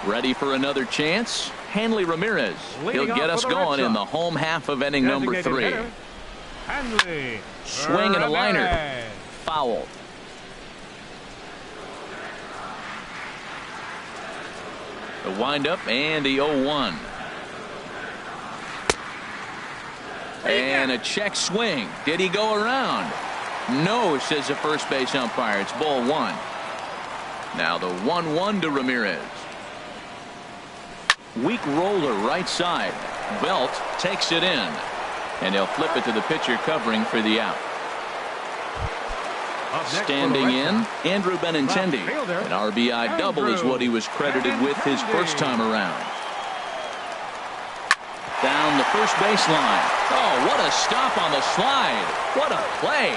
Ready for another chance. Hanley Ramirez. He'll get us going in the home half of inning number 3. Hanley Swing and a liner. Foul. The windup and the 0-1. And a check swing. Did he go around? No, says the first base umpire. It's ball 1. Now the 1-1 to Ramirez. Weak roller right side. Belt takes it in. And they'll flip it to the pitcher covering for the out. Standing in, Andrew Benintendi. An RBI double is what he was credited with his first time around. Down the first baseline. Oh, what a stop on the slide. What a play.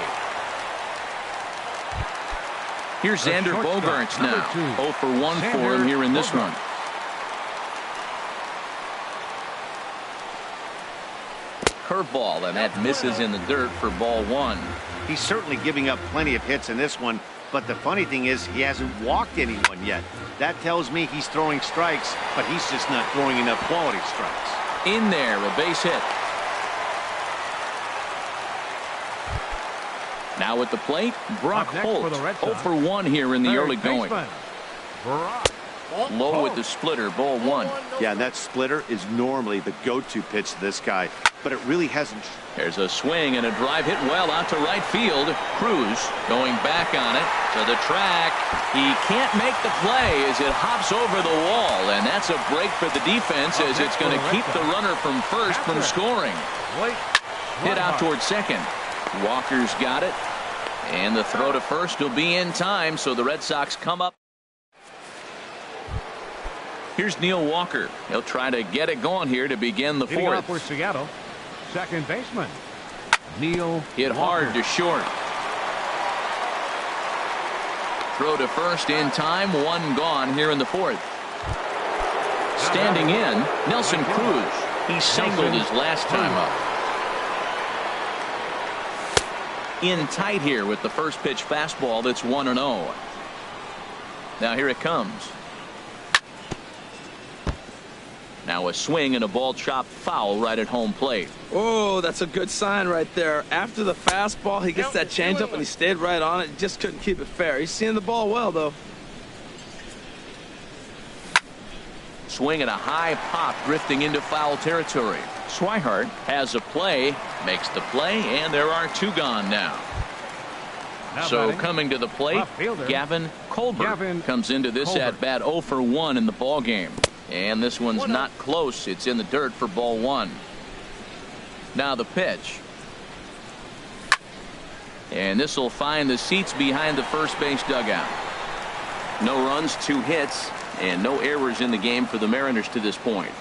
Here's Xander Bogaerts now. 0 for 1 for him here in this one. Curveball, and that misses in the dirt for ball 1. He's certainly giving up plenty of hits in this one, but the funny thing is he hasn't walked anyone yet. That tells me he's throwing strikes, but he's just not throwing enough quality strikes. In there, a base hit. Now at the plate, Brock Holt. 0 for 1 here in the early going. Low with the splitter, ball 1. Yeah, and that splitter is normally the go-to pitch to this guy, but it really hasn't. There's a swing and a drive hit well out to right field. Cruz going back on it to the track. He can't make the play as it hops over the wall, and that's a break for the defense as it's going to keep the runner from first from scoring. Hit out towards second. Walker's got it, and the throw to first will be in time, so the Red Sox come up. Here's Neil Walker. He'll try to get it going here to begin the fourth. For Seattle, second baseman Neil hit hard to short. Throw to first in time. 1 gone here in the fourth. Standing in, Nelson Cruz. He singled his last time up. In tight here with the first pitch fastball that's 1-0. Now here it comes. Now a swing and a ball chopped foul right at home plate. Oh, that's a good sign right there. After the fastball, he gets that changeup and he stayed right on it. He just couldn't keep it fair. He's seeing the ball well, though. Swing and a high pop drifting into foul territory. Swihart has a play, makes the play, and there are 2 gone now. So coming to the plate, Gavin Colbert comes into this at bat 0 for 1 in the ball game. And this one's not close. It's in the dirt for ball 1. Now the pitch. And this will find the seats behind the first base dugout. No runs, 2 hits, and no errors in the game for the Mariners to this point.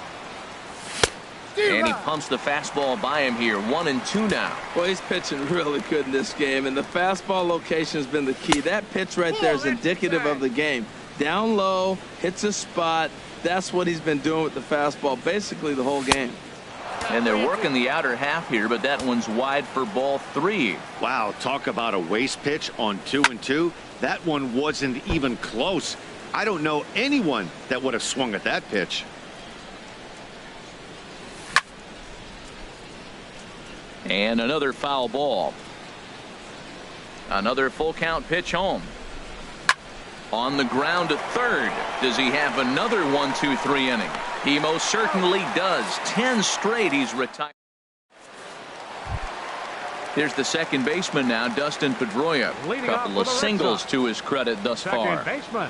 And he pumps the fastball by him here. 1-2 now. Well, he's pitching really good in this game, and the fastball location has been the key. That pitch right there is indicative of the game. Down low, hits a spot. That's what he's been doing with the fastball basically the whole game. And they're working the outer half here, but that one's wide for ball 3. Wow, talk about a waste pitch on 2-2. That one wasn't even close. I don't know anyone that would have swung at that pitch. And another foul ball. Another full count pitch home. On the ground to third. Does he have another 1-2-3 inning? He most certainly does. 10 straight he's retired. Here's the second baseman now, Dustin Pedroia. A couple of singles to his credit thus far. Baseman,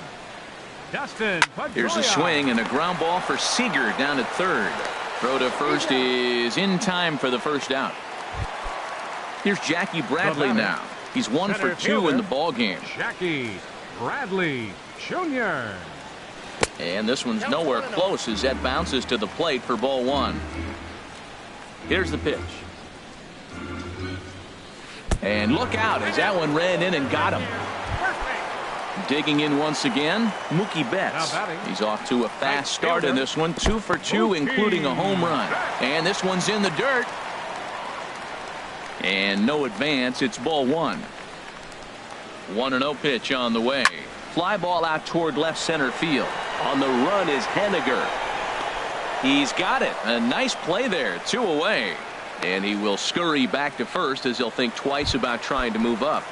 Dustin Pedroia. Here's a swing and a ground ball for Seager down at third. Throw to first is in time for the first out. Here's Jackie Bradley now. He's 1 for 2 in the ball game. Jackie Bradley Jr. And this one's nowhere close as that bounces to the plate for ball 1. Here's the pitch. And look out as that one ran in and got him. Digging in once again, Mookie Betts. He's off to a fast start in this one. 2 for 2, including a home run. And this one's in the dirt. And no advance. It's ball 1. 1-0 pitch on the way. Fly ball out toward left center field. On the run is Henniger. He's got it. A nice play there. 2 away. And he will scurry back to first as he'll think twice about trying to move up.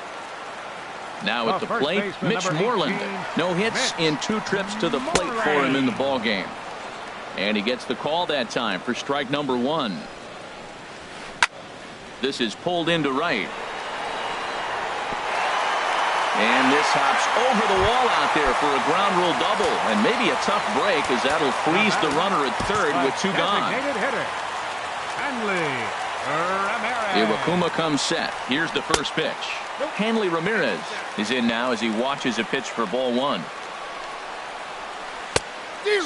Now at the plate, Mitch Moreland. No hits in 2 trips to the plate for him in the ball game. And he gets the call that time for strike number 1. This is pulled into right. And this hops over the wall out there for a ground rule double. And maybe a tough break as that'll freeze the runner at third with 2 gone. Iwakuma comes set. Here's the first pitch. Hanley Ramirez is in now as he watches a pitch for ball 1.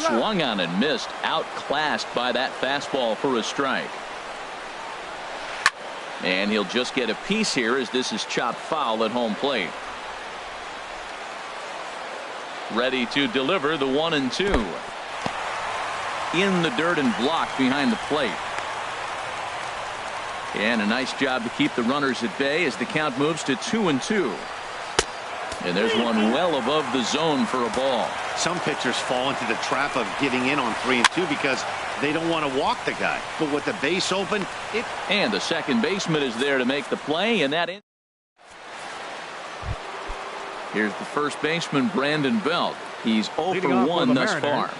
Swung on and missed. Outclassed by that fastball for a strike. And he'll just get a piece here as this is chopped foul at home plate. Ready to deliver the 1-2. In the dirt and blocked behind the plate. And a nice job to keep the runners at bay as the count moves to 2-2. And there's one well above the zone for a ball. Some pitchers fall into the trap of giving in on 3-2 because they don't want to walk the guy. But with the base open, and the second baseman is there to make the play, and that here's the first baseman, Brandon Belt. He's 0 for 1 thus far.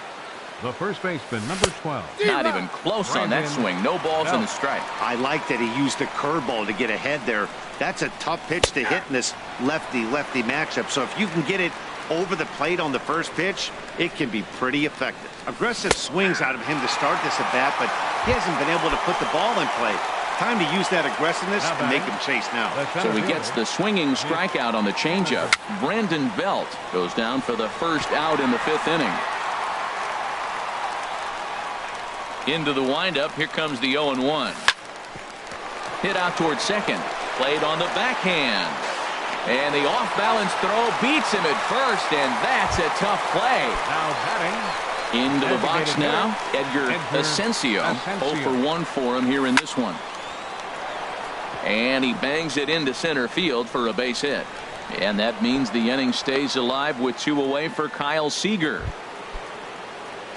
The first baseman, number 12. Not even close on that swing. No balls and a strike. I like that he used the curveball to get ahead there. That's a tough pitch to hit in this lefty-lefty matchup. So if you can get it over the plate on the first pitch, it can be pretty effective. Aggressive swings out of him to start this at bat, but he hasn't been able to put the ball in play. Time to use that aggressiveness and make him chase now. So he gets the swinging strikeout on the changeup. Brandon Belt goes down for the first out in the 5th inning. Into the windup. Here comes the 0-1. Hit out towards second. Played on the backhand. And the off-balance throw beats him at first, and that's a tough play. Now batting. Into the box now, Edgar Asensio. 0 for 1 for him here in this one. And he bangs it into center field for a base hit. And that means the inning stays alive with 2 away for Kyle Seager.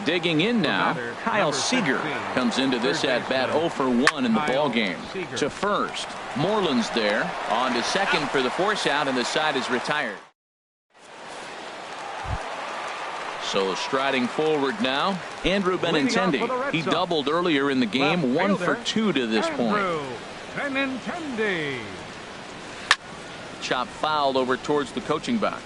Digging in now, Kyle Seager comes into this at bat 0 for 1 in the ball game. To first, Moreland's there. On to second for the force out, and the side is retired. So striding forward now, Andrew Benintendi. He doubled earlier in the game, 1 for 2 to this point. Benintendi. Chop fouled over towards the coaching box.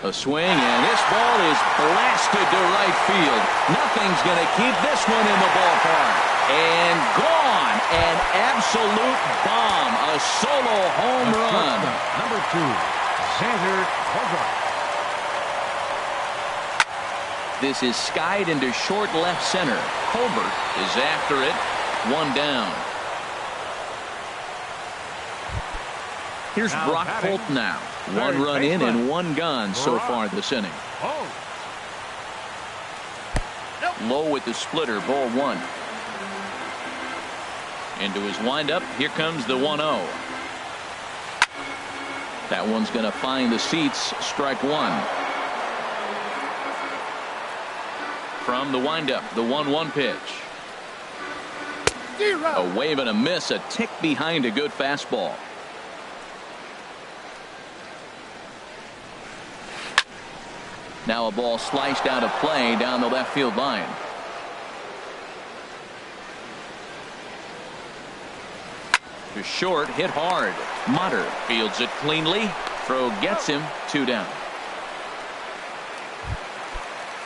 A swing, and this ball is blasted to right field. Nothing's going to keep this one in the ballpark. And gone. An absolute bomb. A solo home run. Number 2, Xander Bogaerts. This is skied into short left center. Colbert is after it. 1 down. Here's Brock Holt now. 1 run in and 1 gone so far this inning. Low with the splitter, ball 1. Into his windup. Here comes the 1-0. That one's going to find the seats. Strike 1. From the windup, the 1-1 pitch. A wave and a miss, a tick behind a good fastball. Now a ball sliced out of play down the left field line. To short, hit hard. Motter fields it cleanly. Throw gets him, 2 down.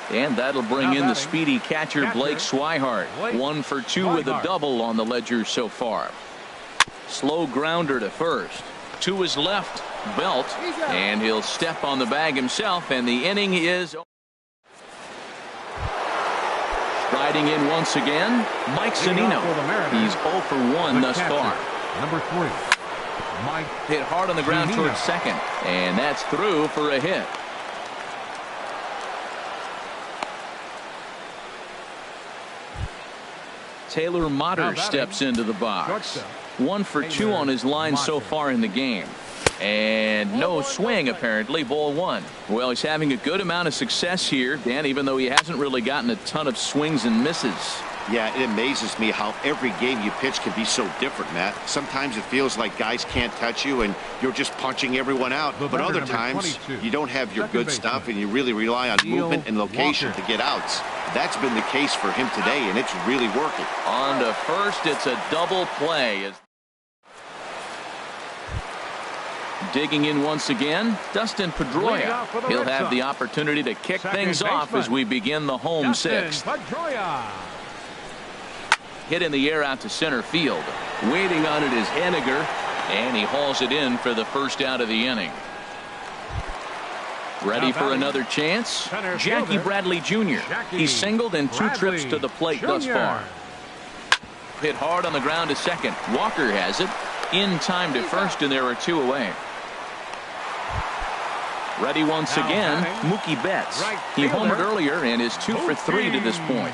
And that'll bring in the speedy catcher Blake Swihart. 1 for 2 with a double on the ledger so far. Slow grounder to first. To his left, Belt, and he'll step on the bag himself, and the inning is striding in once again, Mike Zunino. He's 0 for 1 thus far. Number 3, Mike hit hard on the ground towards second, and that's through for a hit. Taylor Motter steps into the box. 1 for 2 on his line so far in the game. And no swing, apparently. Ball 1. Well, he's having a good amount of success here, Dan, even though he hasn't really gotten a ton of swings and misses. Yeah, it amazes me how every game you pitch can be so different, Matt. Sometimes it feels like guys can't touch you and you're just punching everyone out. But other times you don't have your good stuff and you really rely on movement and location to get outs. That's been the case for him today, and it's really working. On to first, it's a double play. Digging in once again, Dustin Pedroia. He'll have the opportunity to kick things off as we begin the home sixth. Hit in the air out to center field. Waiting on it is Henniger, and he hauls it in for the first out of the inning. Ready for another chance? Jackie Bradley Jr. He's singled in 2 trips to the plate thus far. Hit hard on the ground to second. Walker has it. In time to first, and there are 2 away. Ready once again, Mookie Betts. He homered earlier and is 2 for 3 to this point.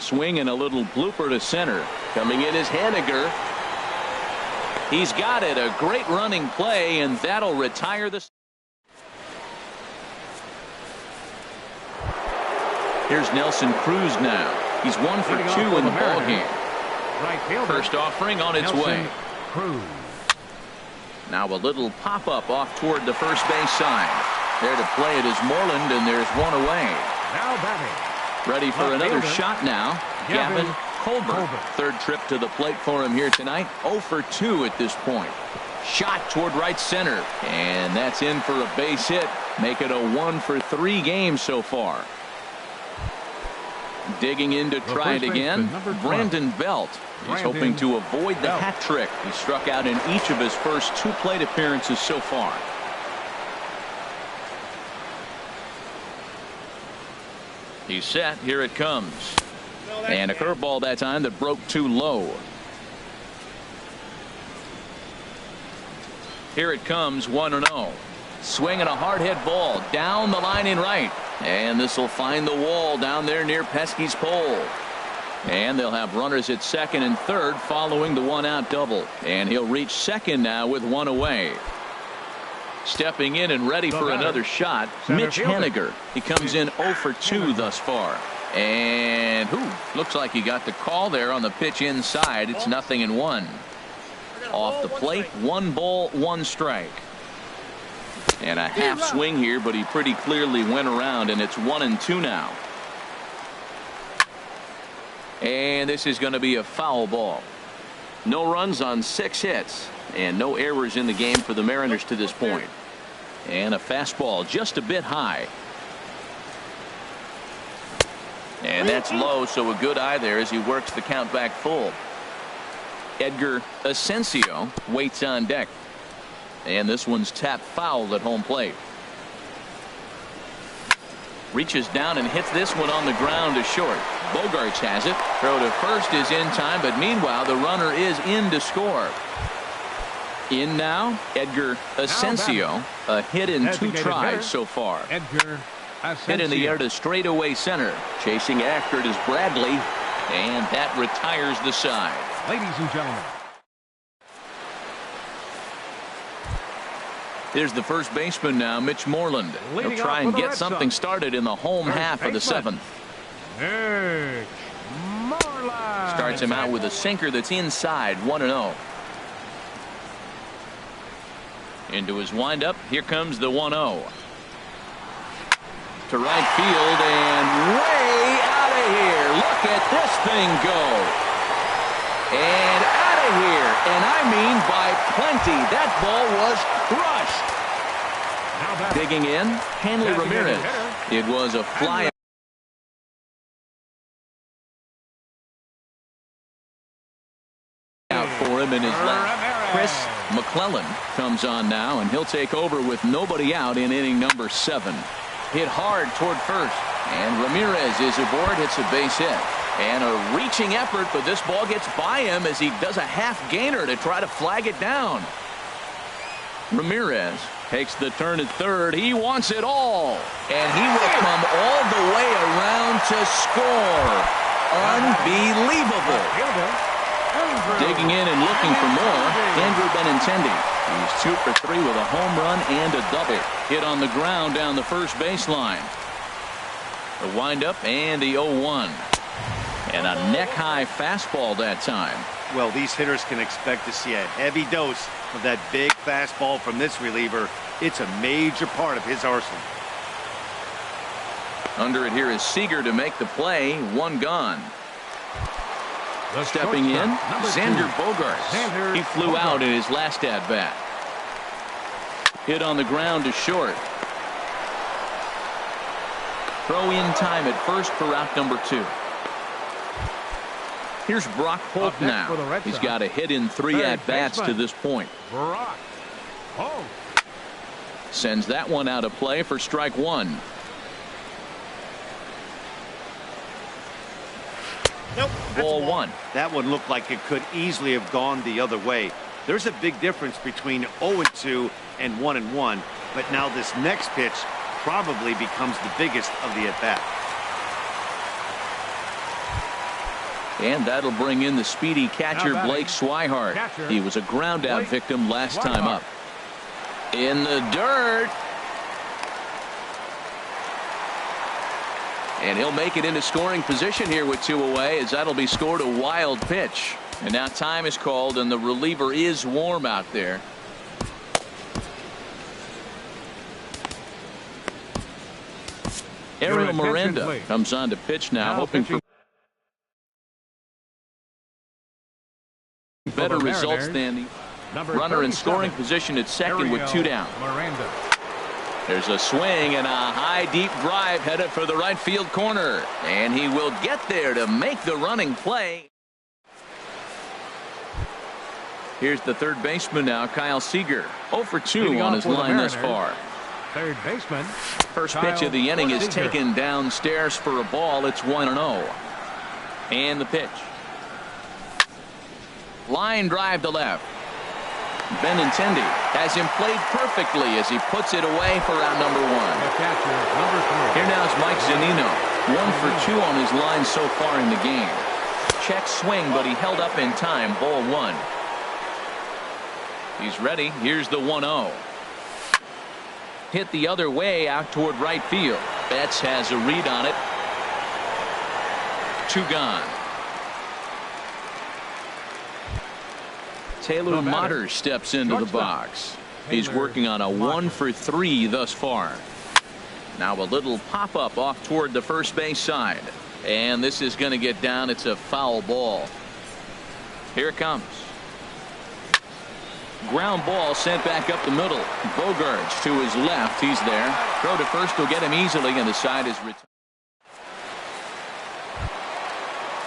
Swing and a little blooper to center. Coming in is Henniger. He's got it. A great running play, and that'll retire the. Here's Nelson Cruz now. He's 1 for 2 in the ballgame. First offering on its way. Now a little pop-up off toward the first base side. There to play it is Moreland, and there's 1 away. Now batting. Ready for another shot now. Gavin Colbert. 3rd trip to the plate for him here tonight. 0 for 2 at this point. Shot toward right center, and that's in for a base hit. Make it a 1 for 3 game so far. Digging in to try it again, Brandon Belt. He's hoping to avoid the hat trick. He struck out in each of his first 2 plate appearances so far. He's set. Here it comes. And a curveball that time that broke too low. Here it comes, 1-0. Swing and a hard hit ball down the line in right. And this will find the wall down there near Pesky's pole. And they'll have runners at second and third following the 1-out double. And he'll reach second now with 1 away. Stepping in and ready for another shot, Mitch Henniger. He comes in 0 for 2 thus far. And looks like he got the call there on the pitch inside. It's 0-1. Off the plate, 1 ball, 1 strike. And a half swing here, but he pretty clearly went around, and it's 1-2 now. And this is going to be a foul ball. No runs on 6 hits, and no errors in the game for the Mariners to this point. And a fastball just a bit high. And that's low, so a good eye there as he works the count back full. Edgar Asensio waits on deck. And this one's tapped foul at home plate. Reaches down and hits this one on the ground to short. Bogarts has it. Throw to first is in time, but meanwhile the runner is in to score. In now, Edgar Asensio. A hit in 2 tries so far. Edgar Asensio. Hit in the air to straightaway center. Chasing after it is Bradley, and that retires the side. Ladies and gentlemen. Here's the first baseman now, Mitch Moreland. He'll try and get something started in the home half of the 7th. Mitch Moreland. starts him out with a sinker that's inside, 1-0. Into his windup. Here comes the 1-0. To right field and way out of here. Look at this thing go. And out of here. And I mean by plenty. That ball was crushed. Digging in, Hanley Ramirez. It was a fly. Out for him in his left. Chris McClellan comes on now, and he'll take over with nobody out in inning number 7. Hit hard toward first, and Ramirez is aboard, hits a base hit. And a reaching effort, but this ball gets by him as he does a half gainer to try to flag it down. Ramirez takes the turn at third. He wants it all, and he will come all the way around to score. Unbelievable. Digging in and looking for more, Andrew Benintendi. He's 2 for 3 with a home run and a double. Hit on the ground down the first baseline. The windup and the 0-1. And a neck-high fastball that time. Well, these hitters can expect to see a heavy dose of that big fastball from this reliever. It's a major part of his arsenal. Under it here is Seager to make the play. 1 gone. Stepping in, Xander Bogaerts. He flew out in his last at-bat. Hit on the ground to short. Throw in time at first for out number 2. Here's Brock Holt now. He's got a hit in 3 at-bats to this point. Sends that one out of play for strike 1. Nope. Ball 1. That one looked like it could easily have gone the other way. There's a big difference between 0-2 and 1-1, but now this next pitch probably becomes the biggest of the at-bat. And that'll bring in the speedy catcher Blake Swihart. He was a ground out victim last time up. In the dirt. And he'll make it into scoring position here with 2 away, as that'll be scored a wild pitch. And now time is called, and the reliever is warm out there. Ariel Miranda comes on to pitch now, hoping for better results than the runner in scoring position at second with 2 down. There's a swing and a high deep drive headed for the right field corner, and he will get there to make the running play. Here's the third baseman now, Kyle Seager. 0 for 2 on his line thus far. Third baseman. First pitch of the inning is taken downstairs for a ball. It's 1-0. And the pitch. Line drive to left. Benintendi has him played perfectly as he puts it away for out number 1. Here now is Mike Zunino. 1 for 2 on his line so far in the game. Check swing, but he held up in time. Ball 1. He's ready. Here's the 1-0. Hit the other way out toward right field. Betts has a read on it. 2 gone. Taylor Motter steps into the box. He's working on a 1 for 3 thus far. Now a little pop-up off toward the first base side. And this is going to get down. It's a foul ball. Here it comes. Ground ball sent back up the middle. Bogaerts to his left. He's there. Throw to first will get him easily, and the side is retired.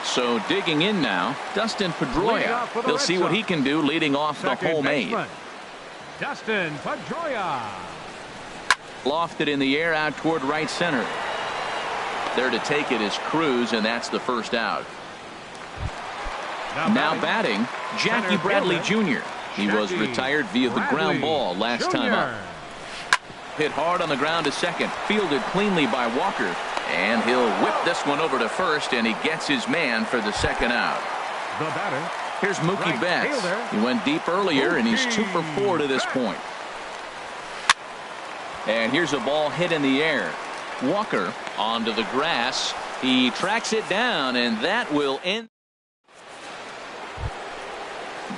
So digging in now, Dustin Pedroia. He'll see what he can do leading off the home 8. Dustin Pedroia. Lofted in the air out toward right center. There to take it is Cruz, and that's the first out. Now batting, Jackie Bradley Jr. He was retired via the ground ball last time up. Hit hard on the ground to second. Fielded cleanly by Walker. And he'll whip this one over to first, and he gets his man for the second out. The batter. Here's Mookie Betts. He went deep earlier, and he's 2 for 4 to this point. And here's a ball hit in the air. Walker onto the grass. He tracks it down, and that will end.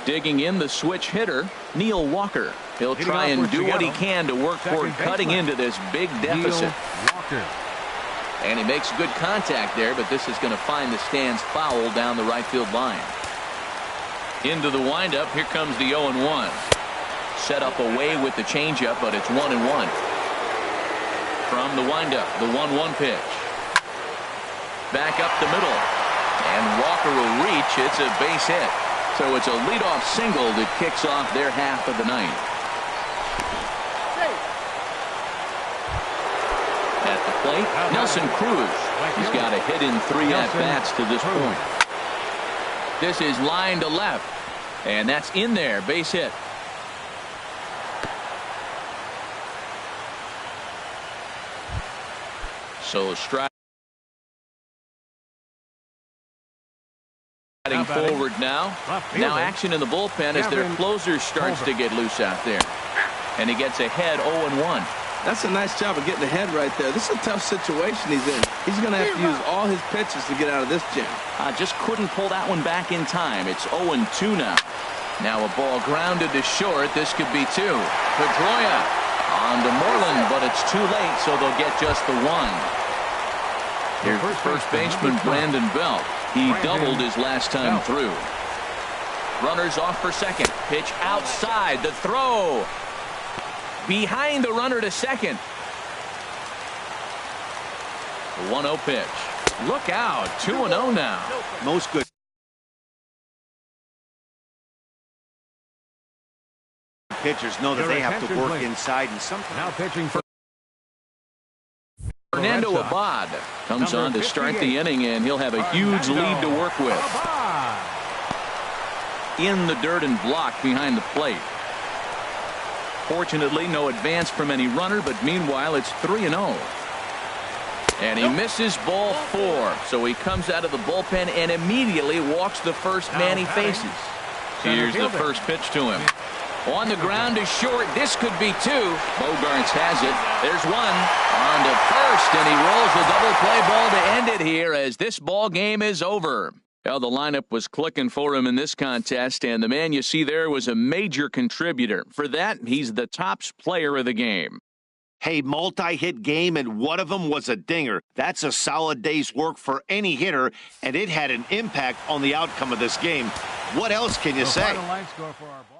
Digging in the switch hitter, Neil Walker. He'll try and do what he can to work toward cutting into this big deficit. And he makes good contact there, but this is going to find the stands foul down the right field line. Into the windup, here comes the 0-1. Set up away with the changeup, but it's 1-1. From the windup, the 1-1 pitch. Back up the middle. And Walker will reach. It's a base hit. So it's a leadoff single that kicks off their half of the ninth. At the plate, Nelson Cruz. He's got a hit in 3 at-bats to this point. This is line to left. And that's in there. Base hit. So strike. Forward now. Now action in the bullpen as their closer starts to get loose out there. And he gets ahead 0-1. That's a nice job of getting ahead right there. This is a tough situation he's in. He's going to have to use all his pitches to get out of this jam. Just couldn't pull that one back in time. It's 0-2 now. Now a ball grounded to short. This could be 2. Pedroia on to Moreland, but it's too late, so they'll get just the 1. Here's first baseman Brandon Belt. He doubled his last time through. Runners off for second. Pitch outside. The throw. Behind the runner to second. The 1-0 pitch. Look out. 2-0 now. Most good pitchers know that they have to work inside, and sometimes Now pitching for Fernando Abad comes on to start the inning, and he'll have a huge lead to work with. In the dirt and blocked behind the plate. Fortunately, no advance from any runner, but meanwhile, it's 3-0. And he misses ball 4, so he comes out of the bullpen and immediately walks the first man he faces. Here's the first pitch to him. On the ground to short. This could be 2. Bogarts has it. There's 1. On to first, and he rolls the double play ball to end it here as this ball game is over. Well, the lineup was clicking for him in this contest, and the man you see there was a major contributor. For that, he's the tops player of the game. Hey, multi-hit game, and one of them was a dinger. That's a solid day's work for any hitter, and it had an impact on the outcome of this game. What else can you say? final line score for our ball.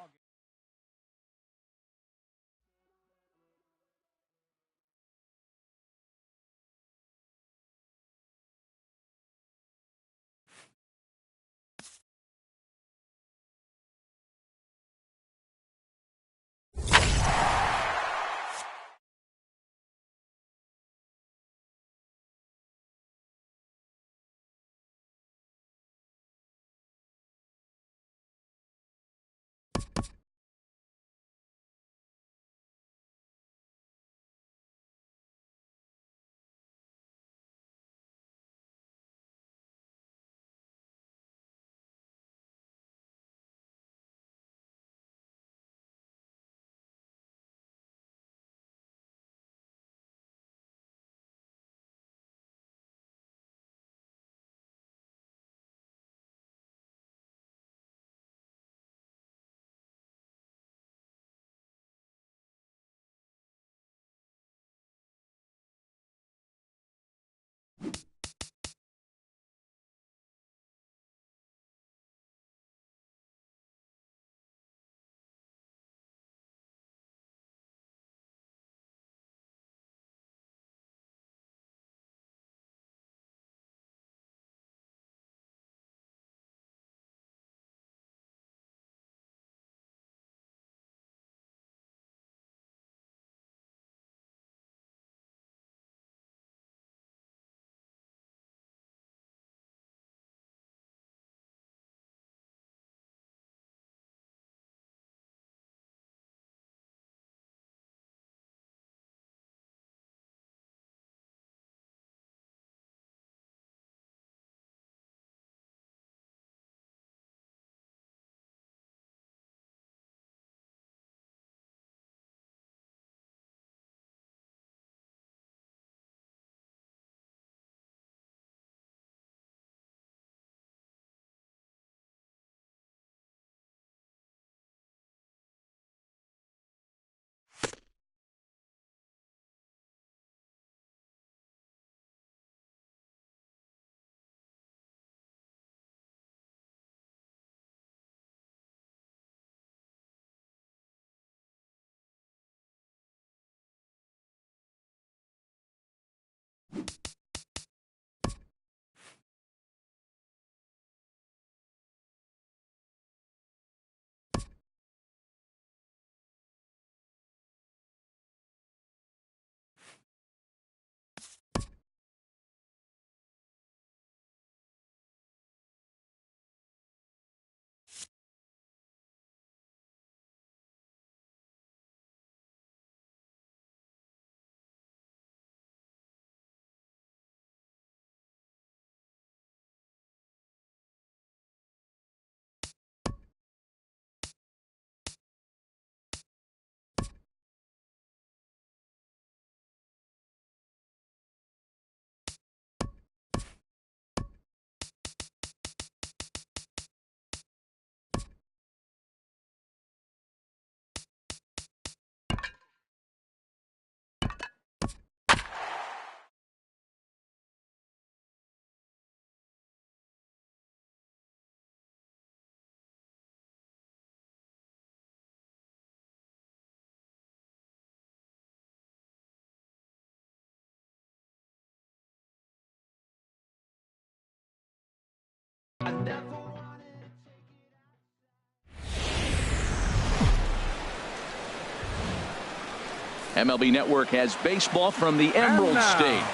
MLB Network has baseball from the Emerald State,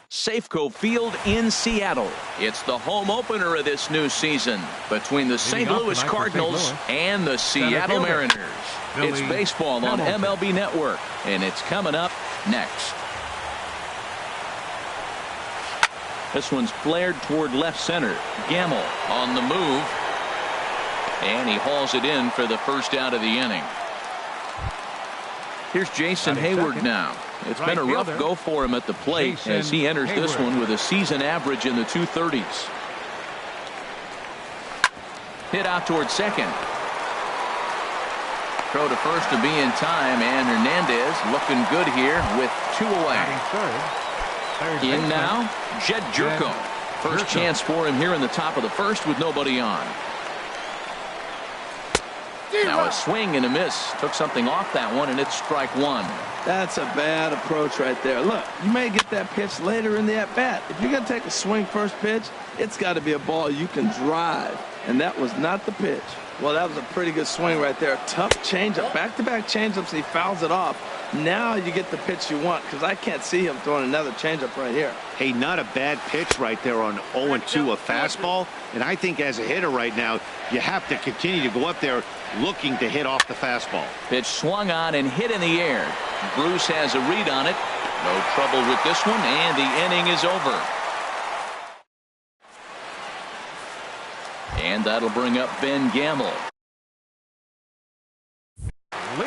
Safeco Field in Seattle. It's the home opener of this new season between the St. Louis Cardinals and the Seattle Mariners. It's baseball on MLB Network, and it's coming up next. This one's flared toward left center. Gamble on the move, and he hauls it in for the first out of the inning. Here's Jason Hayward now. It's been a rough go for him at the plate as he enters this one with a season average in the 230s. Hit out towards second. Throw to first to be in time, and Hernandez looking good here with 2 away. In now, Jed Jerko. First chance for him here in the top of the first with nobody on. Now a swing and a miss. Took something off that one, and it's strike one. That's a bad approach right there. Look, you may get that pitch later in the at-bat. If you're going to take a swing first pitch, it's got to be a ball you can drive, and that was not the pitch. Well, that was a pretty good swing right there. Tough changeup. Back-to-back changeups, and he fouls it off. Now you get the pitch you want, because I can't see him throwing another changeup right here. Hey, not a bad pitch right there on 0-2, a fastball. And I think as a hitter right now, you have to continue to go up there looking to hit off the fastball. Pitch swung on and hit in the air. Bruce has a read on it. No trouble with this one, and the inning is over. And that'll bring up Ben Gamble.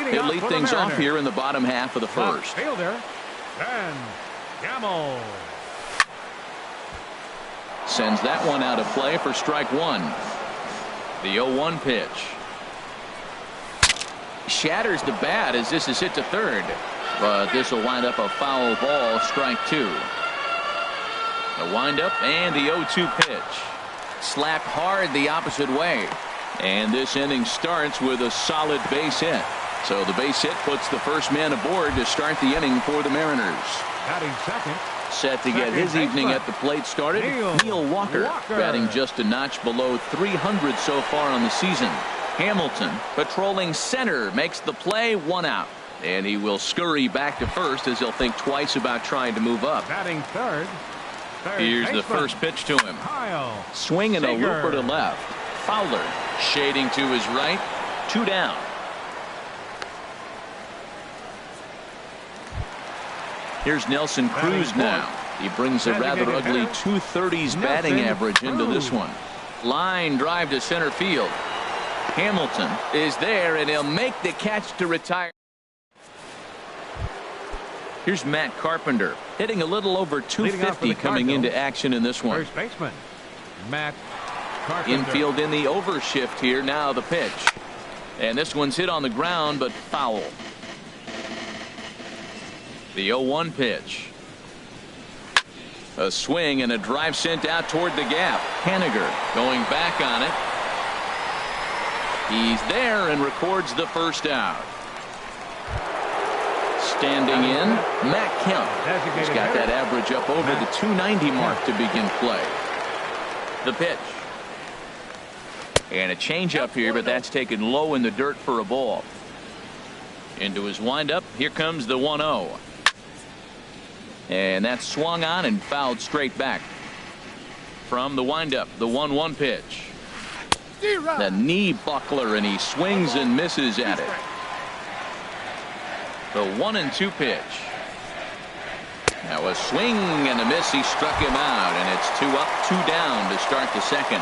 He'll lead things off here in the bottom half of the first. Fielder, Ben Gamble. Sends that one out of play for strike one. The 0-1 pitch. Shatters the bat as this is hit to third. But this will wind up a foul ball, strike two. The windup and the 0-2 pitch. Slapped hard the opposite way. And this inning starts with a solid base hit. So the base hit puts the first man aboard to start the inning for the Mariners. Batting second. Set to get his evening at the plate started. Neil Walker batting just a notch below 300 so far on the season. Hamilton patrolling center makes the play, 1 out. And he will scurry back to first as he'll think twice about trying to move up. Batting third. Here's the first pitch to him. Swing and a looper to left. Fowler shading to his right. 2 down. Here's Nelson Cruz now. He brings a rather ugly 230s batting average into this one. Line drive to center field. Hamilton is there, and he'll make the catch to retire. Here's Matt Carpenter hitting a little over 250 coming into action in this one. First baseman Matt Carpenter. Infield in the overshift here. Now the pitch. And this one's hit on the ground, but foul. The 0-1 pitch. A swing and a drive sent out toward the gap. Haniger going back on it. He's there and records the first out. Standing in, Matt Kemp. He's got that average up over the 290 mark to begin play. The pitch. And a changeup here, but that's taken low in the dirt for a ball. Into his windup. Here comes the 1-0. And that's swung on and fouled straight back. From the windup, the 1-1 pitch. The knee buckler, and he swings and misses at it. The 1-2 pitch. Now a swing and a miss. He struck him out, and it's 2 up, 2 down to start the second.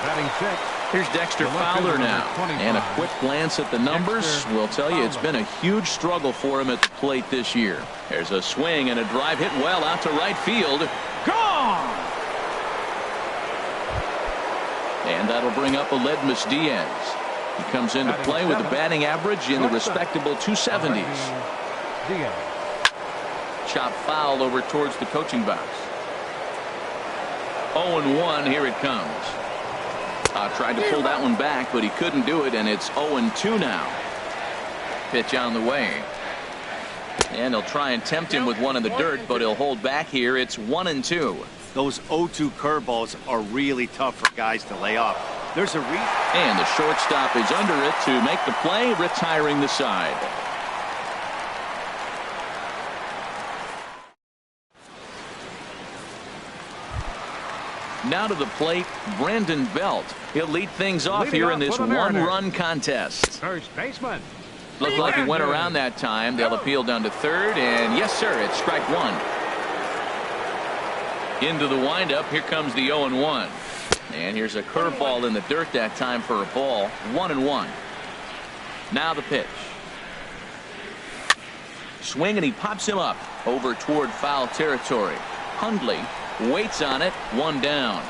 Batting sixth. Here's Dexter Fowler now, and a quick glance at the numbers will tell you it's been a huge struggle for him at the plate this year. There's a swing and a drive hit well out to right field. Gone! And that'll bring up Aledmus Diaz. He comes into play with a batting average in the respectable 270s. Chop foul over towards the coaching box. 0-1, here it comes. Tried to pull that one back, but he couldn't do it, and it's 0-2 now. Pitch on the way. And he'll try and tempt him with one in the dirt, but he'll hold back here. It's 1-2. Those 0-2 curveballs are really tough for guys to lay off. There's a reason. And the shortstop is under it to make the play, retiring the side. Now to the plate, Brandon Belt. He'll lead things off here in this one-run contest. First baseman. Looked like he went around that time. They'll appeal down to third, and yes, sir, it's strike one. Into the windup, here comes the 0-1. And here's a curveball in the dirt that time for a ball. 1-1. Now the pitch. Swing, and he pops him up over toward foul territory. Hundley waits on it. One down.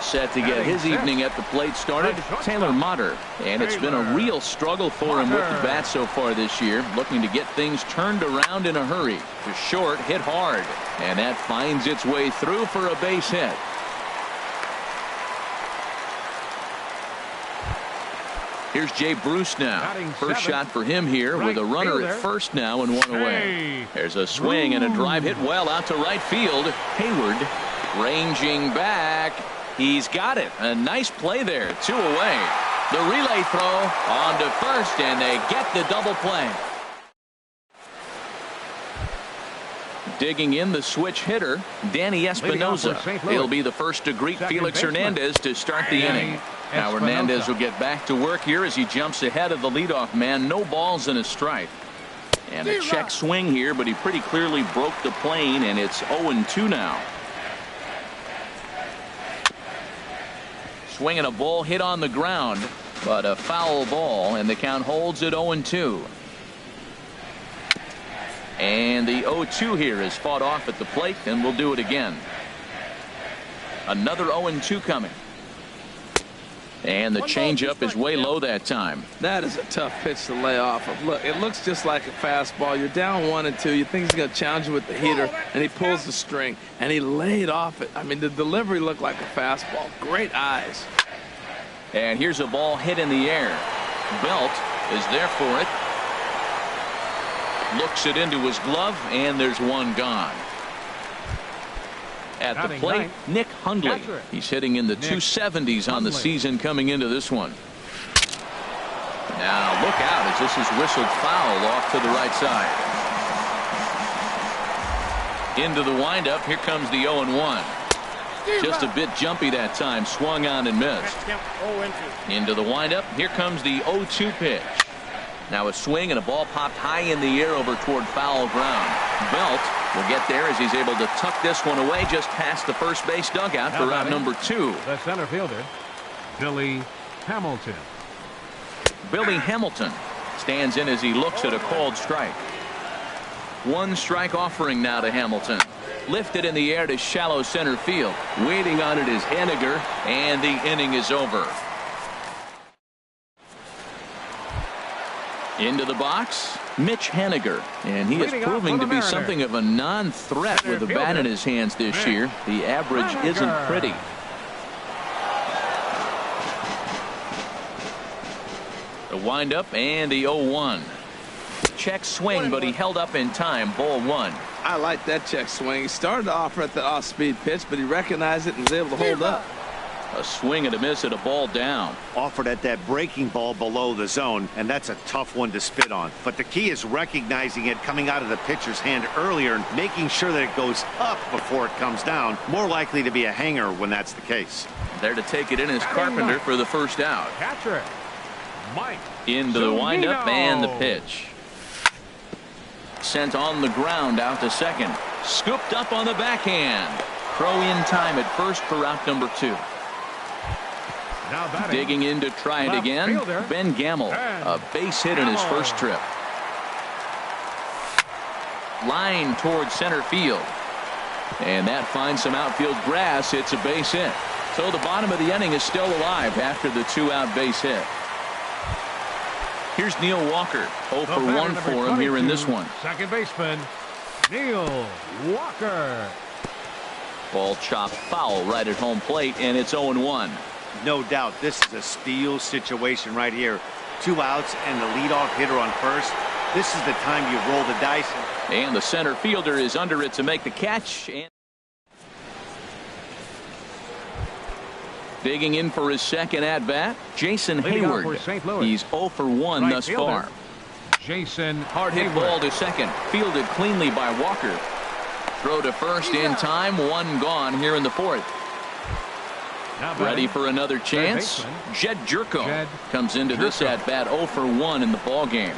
Set to get his evening at the plate started, Taylor Motter. And it's been a real struggle for him with the bat so far this year, looking to get things turned around in a hurry. To short, hit hard, and that finds its way through for a base hit. Here's Jay Bruce now. First shot for him here with a runner at first now and one away. There's a swing and a drive hit well out to right field. Hayward ranging back. He's got it. A nice play there. 2 away. The relay throw on to first, and they get the double play. Digging in the switch hitter, Danny Espinosa. He'll be the first to greet Felix Hernandez to start the inning. Now Hernandez will get back to work here as he jumps ahead of the leadoff man. No balls and a strike. And a check swing here, but he pretty clearly broke the plane, and it's 0-2 now. Swinging a ball hit on the ground, but a foul ball, and the count holds at 0-2. And the 0-2 here is fought off at the plate, and we'll do it again. Another 0-2 coming. And the changeup is way low that time. That is a tough pitch to lay off of. Look, it looks just like a fastball. You're down 1-2. You think he's going to challenge you with the heater, and he pulls the string, and he laid off it. I mean, the delivery looked like a fastball. Great eyes. And here's a ball hit in the air. Belt is there for it. Looks it into his glove, and there's one gone. At the plate, Nick Hundley. He's hitting in the 270s on the season coming into this one. Now look out as this is whistled foul off to the right side. Into the windup. Here comes the 0-1. Just a bit jumpy that time. Swung on and missed. Into the windup. Here comes the 0-2 pitch. Now a swing and a ball popped high in the air over toward foul ground. Belt will get there as he's able to tuck this one away just past the first base dugout for out number 2. The center fielder, Billy Hamilton. Billy Hamilton stands in as he looks at a called strike. One strike offering now to Hamilton. Lifted in the air to shallow center field. Waiting on it is Henniger, and the inning is over. Into the box, Mitch Henniger, and he is proving to be something of a non-threat with the bat in his hands this year. The average isn't pretty. The windup and the 0-1. Check swing, but he held up in time. Ball 1. I like that check swing. He started to offer at the off-speed pitch, but he recognized it and was able to hold up. A swing and a miss at a ball down. Offered at that breaking ball below the zone, and that's a tough one to spit on. But the key is recognizing it coming out of the pitcher's hand earlier and making sure that it goes up before it comes down. More likely to be a hanger when that's the case. There to take it in is Carpenter for the first out. Catcher, Mike. Into the windup and the pitch. Sent on the ground out to second. Scooped up on the backhand. Throw in time at first for out number 2. Digging in to try it again, Ben Gamble, a base hit in his first trip. Line towards center field. And that finds some outfield grass. It's a base hit. So the bottom of the inning is still alive after the 2-out base hit. Here's Neil Walker. 0 for 1 for him here in this one. Second baseman, Neil Walker. Ball chopped foul right at home plate, and it's 0-1. No doubt this is a steal situation right here. 2 outs and the leadoff hitter on first. This is the time you roll the dice. And the center fielder is under it to make the catch. And digging in for his second at-bat, Jason Hayward. He's 0 for 1 thus far. Jason Hard hit ball to second. Fielded cleanly by Walker. Throw to first in time. One gone here in the fourth. Ready for another chance. Jed Jerko comes into this at-bat 0 for 1 in the ball game.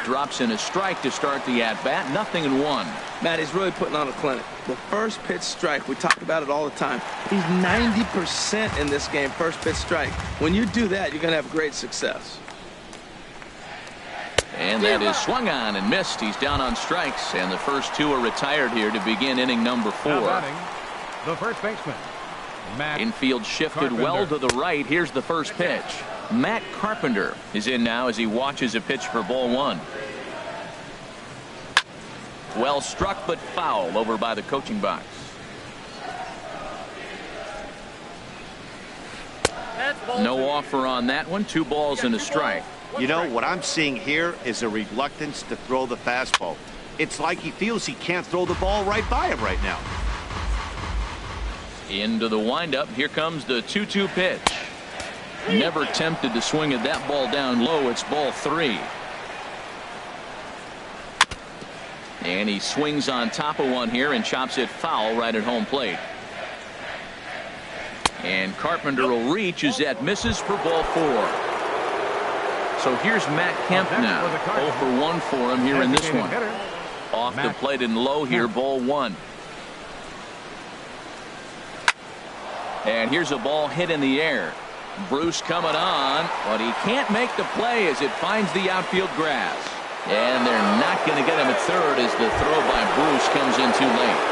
Drops in a strike to start the at-bat. 0-1. Matt, he's really putting on a clinic. The first pitch strike, we talk about it all the time. He's 90% in this game, first pitch strike. When you do that, you're going to have great success. And that is swung on and missed. He's down on strikes, and the first two are retired here to begin inning number 4. The first baseman, Matt Infield shifted Carpenter. well to the right. Here's the first pitch. Matt Carpenter is in now as he watches a pitch for ball 1. Well struck but foul over by the coaching box. No offer on that one. 2 balls and a strike. You know, what I'm seeing here is a reluctance to throw the fastball. It's like he feels he can't throw the ball right by him right now. Into the windup. Here comes the 2-2 pitch. Never tempted to swing at that ball down low. It's ball 3. And he swings on top of one here and chops it foul right at home plate. And Carpenter will reach as that misses for ball 4. So here's Matt Kemp now. 0 for 1 for him here in this one. Off the plate and low here, ball 1. And here's a ball hit in the air. Bruce coming on, but he can't make the play as it finds the outfield grass. And they're not going to get him at third as the throw by Bruce comes in too late.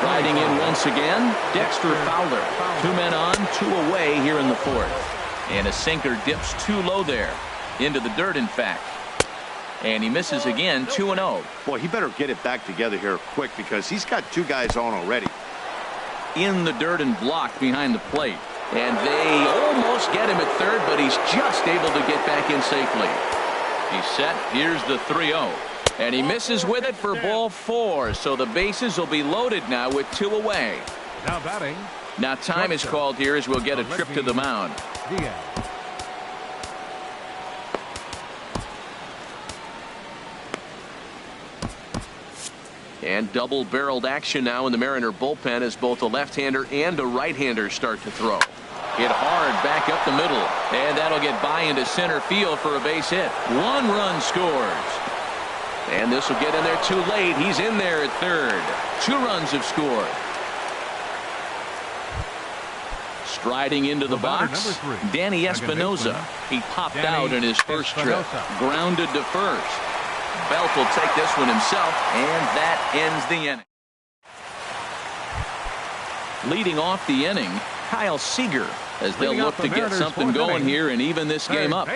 Riding in once again, Dexter Fowler. 2 men on, 2 away here in the fourth. And a sinker dips too low there. Into the dirt, in fact. And he misses again, 2-0. Boy, he better get it back together here quick because he's got 2 guys on already. In the dirt and blocked behind the plate. And they almost get him at third, but he's just able to get back in safely. He's set. Here's the 3-0. And he misses with it for ball 4. So the bases will be loaded now with 2 away. Now batting. Now time is called here as we'll get a trip to the mound. And double-barreled action now in the Mariner bullpen as both a left-hander and a right-hander start to throw. Hit hard back up the middle. And that'll get by into center field for a base hit. 1 run scores. And this will get in there too late. He's in there at third. 2 runs have scored. Striding into the box, Danny Espinosa. He popped out in his first trip. Grounded to first. Belt will take this one himself, and that ends the inning. Leading off the inning, Kyle Seager, as they'll look to get something going here and even this game up.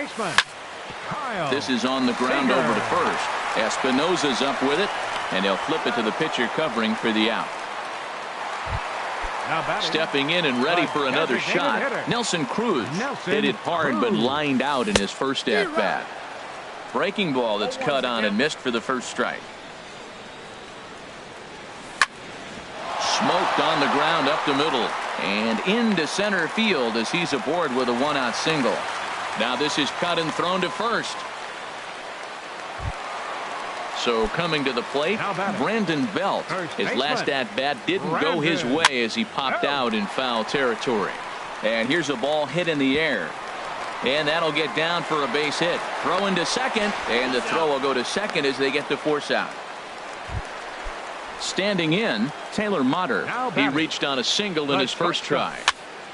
This is on the ground over to first. Espinosa's up with it, and he'll flip it to the pitcher covering for the out. Stepping in and ready for another shot, Nelson Cruz hit it hard but lined out in his first at-bat. Breaking ball that's cut on and missed for the first strike. Smoked on the ground up the middle and into center field as he's aboard with a 1-out single. Now this is cut and thrown to first. So coming to the plate, Brandon Belt. His last at-bat didn't go his way as he popped out in foul territory. And here's a ball hit in the air. And that'll get down for a base hit. Throw into second, and the throw will go to second as they get the force out. Standing in, Taylor Motter. He reached on a single in his first try.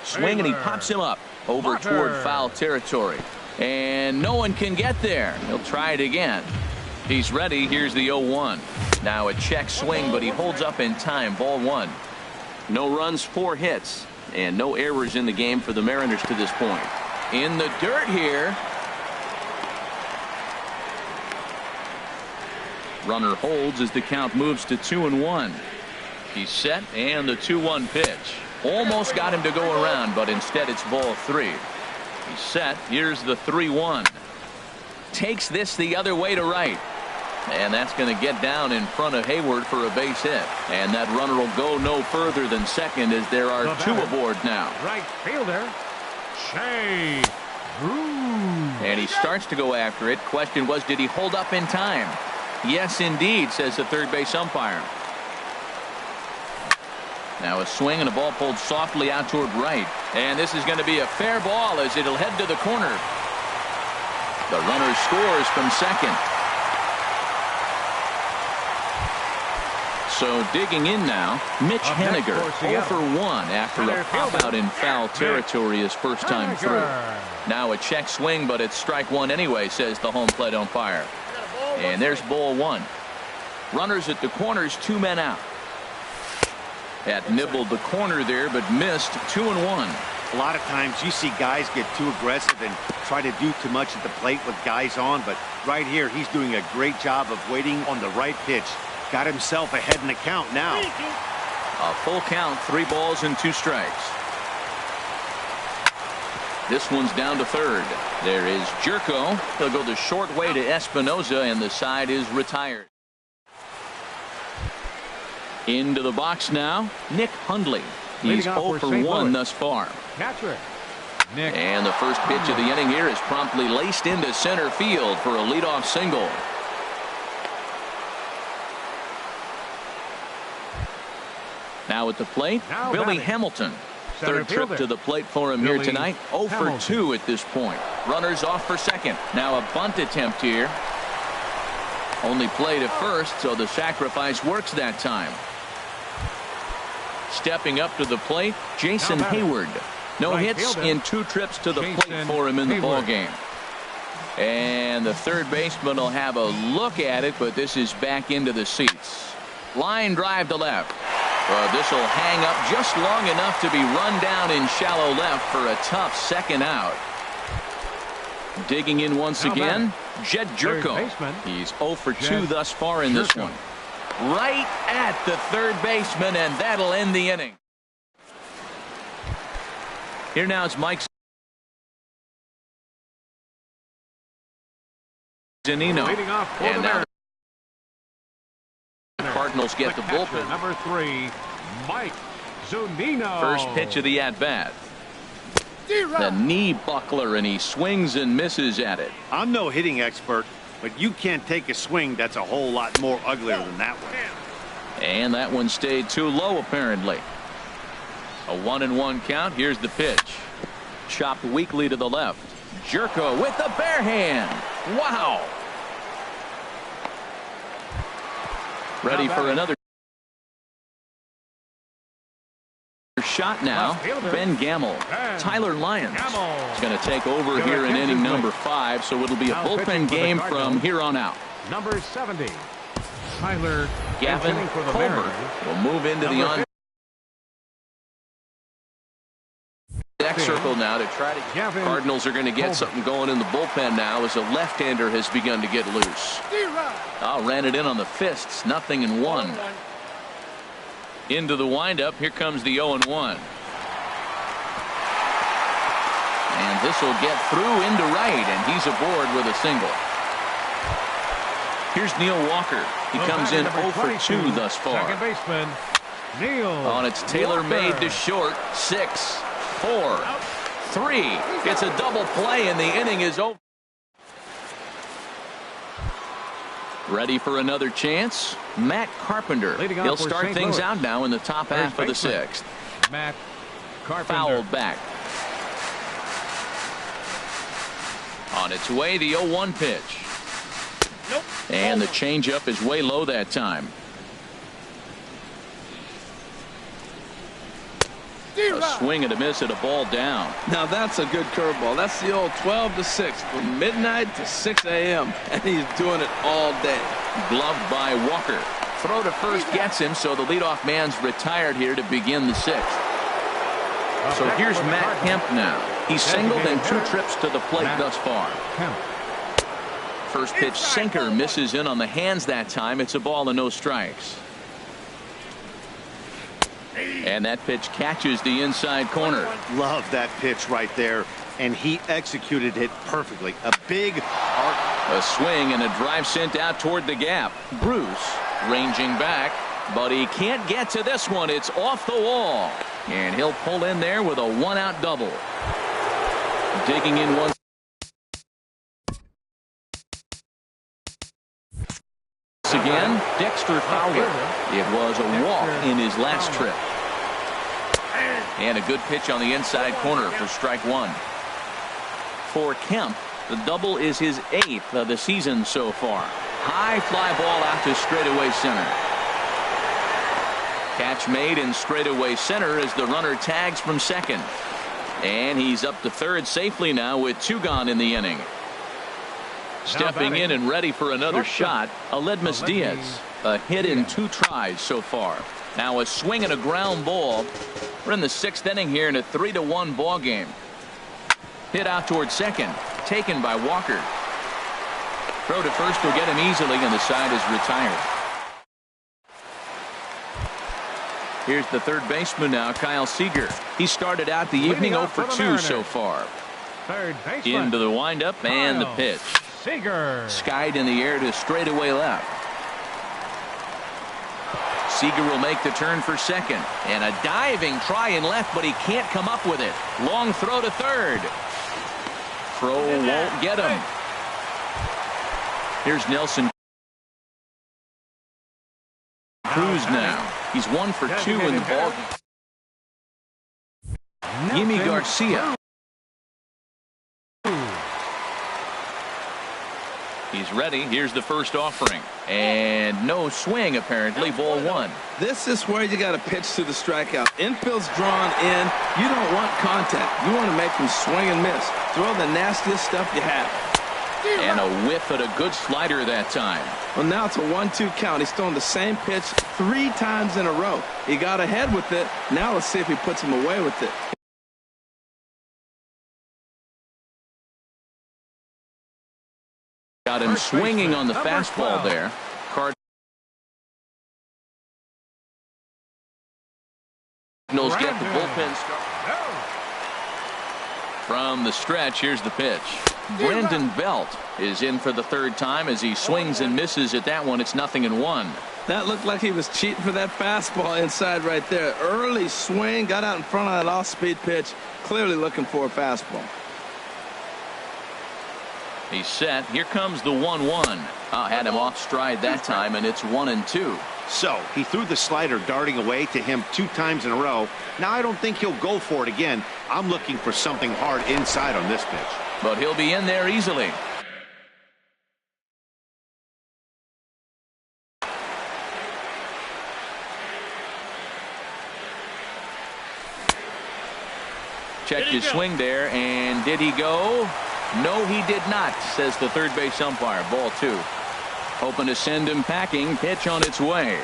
Swing, and he pops him up over toward foul territory. And no one can get there. He'll try it again. He's ready. Here's the 0-1. Now a check swing, but he holds up in time. Ball 1. No runs, 4 hits, and no errors in the game for the Mariners to this point. In the dirt here. Runner holds as the count moves to 2-1. He's set, and the 2-1 pitch. Almost got him to go around, but instead it's ball 3. He's set. Here's the 3-1. Takes this the other way to right. And that's going to get down in front of Hayward for a base hit. And that runner will go no further than second as there are two aboard now. Right fielder, Shea Groove. And he starts to go after it. Question was, did he hold up in time? Yes, indeed, says the third base umpire. Now a swing and a ball pulled softly out toward right. And this is going to be a fair ball as it'll head to the corner. The runner scores from second. So digging in now, Mitch Haniger, 0 for 1 after a pop-out in foul territory his first time through. Now a check swing, but it's strike one anyway, says the home plate umpire. And there's ball one. Runners at the corners, 2 men out. Had nibbled the corner there, but missed 2-1. A lot of times you see guys get too aggressive and try to do too much at the plate with guys on, but right here he's doing a great job of waiting on the right pitch. Got himself ahead in the count now. A full count, 3 balls and 2 strikes. This one's down to third. There is Jerko. He'll go the short way to Espinoza, and the side is retired. Into the box now, Nick Hundley. He's 0 for 1 thus far. Catcher, Nick. And the first pitch of the inning here is promptly laced into center field for a leadoff single. Now at the plate, Billy Hamilton. Third trip to the plate for him here tonight. 0 for 2 at this point. Runners off for second. Now a bunt attempt here. Only played at first, so the sacrifice works that time. Stepping up to the plate, Jason Hayward. No hits in 2 trips to the plate for him in the ballgame. And the third baseman will have a look at it, but this is back into the seats. Line drive to left. This will hang up just long enough to be run down in shallow left for a tough second out. Digging in once again, Jed Jerko. He's 0 for 2 thus far in this one. Right at the third baseman, and that'll end the inning. Here now is Mike Zunino. And now the Cardinals get the bullpen. Number 3, Mike Zunino. First pitch of the at-bat. The knee buckler, and he swings and misses at it. I'm no hitting expert, but you can't take a swing that's a whole lot more uglier than that one. And that one stayed too low, apparently. A 1-1 count. Here's the pitch. Chopped weakly to the left. Jerko with the bare hand. Wow. Ready for another shot now. Ben Gamble. Tyler Lyons is going to take over here in inning number 5, so it'll be a bullpen game from here on out. Number 70, Tyler Gavin Colbert will move into the on deck circle now to try to. Cardinals are going to get something going in the bullpen now as a left-hander has begun to get loose. Ran it in on the fists. 0-1. Into the windup. Here comes the 0-1. And this will get through into right, and he's aboard with a single. Here's Neil Walker. He comes in 0 for 2 thus far. Second baseman, Neil. On it's tailor-made to short. 6, 4, 3. It's a double play, and the inning is over. Ready for another chance? Matt Carpenter. He'll start things out now in the top half of the 6th. Matt Carpenter. Fouled back. On its way, the 0-1 pitch. And the changeup is way low that time. A swing and a miss at a ball down. Now that's a good curveball. That's the old 12 to 6 from midnight to 6 a.m. and he's doing it all day. Gloved by Walker. Throw to first gets him, so the leadoff man's retired here to begin the 6th. So here's Matt Kemp now. He's singled in 2 trips to the plate thus far. First pitch sinker misses in on the hands that time. It's a ball and no strikes. And that pitch catches the inside corner. Love that pitch right there, and he executed it perfectly. A big arc A swing and a drive sent out toward the gap. Bruce ranging back, but he can't get to this one. It's off the wall, and he'll pull in there with a one-out double. Digging in once again, Dexter Fowler. It was a walk in his last trip. And a good pitch on the inside corner for strike one. For Kemp, the double is his 8th of the season so far. High fly ball out to straightaway center. Catch made in straightaway center as the runner tags from second. And he's up to third safely now with 2 gone in the inning. Stepping in and ready for another shot, Aledmus Diaz. A hit in 2 tries so far. Now a swing and a ground ball. We're in the 6th inning here in a 3-1 ball game. Hit out towards second. Taken by Walker. Throw to first will get him easily, and the side is retired. Here's the third baseman now, Kyle Seager. He started out the evening 0 for 2 so far. Third baseman. Into the windup and the pitch. Seager. Skied in the air to straightaway left. Seager will make the turn for second. And a diving try in left, but he can't come up with it. Long throw to third. Throw won't get him. Here's Nelson Cruz now. He's 1 for 2 in the ball. Yimi Garcia. He's ready. Here's the first offering. And no swing, apparently. Ball 1. This is where you got to pitch to the strikeout. Infield's drawn in. You don't want contact. You want to make him swing and miss. Throw the nastiest stuff you have. And a whiff at a good slider that time. Well, now it's a 1-2 count. He's thrown the same pitch 3 times in a row. He got ahead with it. Now let's see if he puts him away with it. Got him swinging on the fastball there. Cardinals get the bullpen start. From the stretch, here's the pitch. Brandon Belt is in for the 3rd time as he swings and misses at that one. It's 0-1. That looked like he was cheating for that fastball inside right there. Early swing, got out in front of that off-speed pitch. Clearly looking for a fastball. He's set. Here comes the 1-1. Had him off stride that time, and it's 1-2. So he threw the slider darting away to him 2 times in a row. Now I don't think he'll go for it again. I'm looking for something hard inside on this pitch. But he'll be in there easily. Checked his swing there, and did he go? No, he did not, says the third base umpire. Ball 2. Hoping to send him packing. Pitch on its way.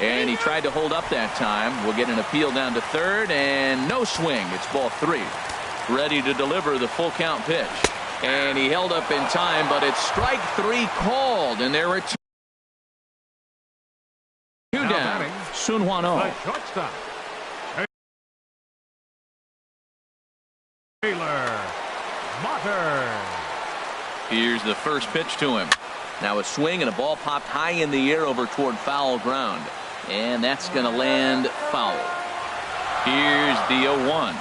And he tried to hold up that time. We'll get an appeal down to third, and no swing. It's ball 3. Ready to deliver the full count pitch. And he held up in time, but it's strike 3 called, and there were 2 down. Sun Hwan Oh. Shortstop. Taylor Motter. Here's the first pitch to him. Now a swing and a ball popped high in the air over toward foul ground. And that's going to land foul. Here's the 0-1.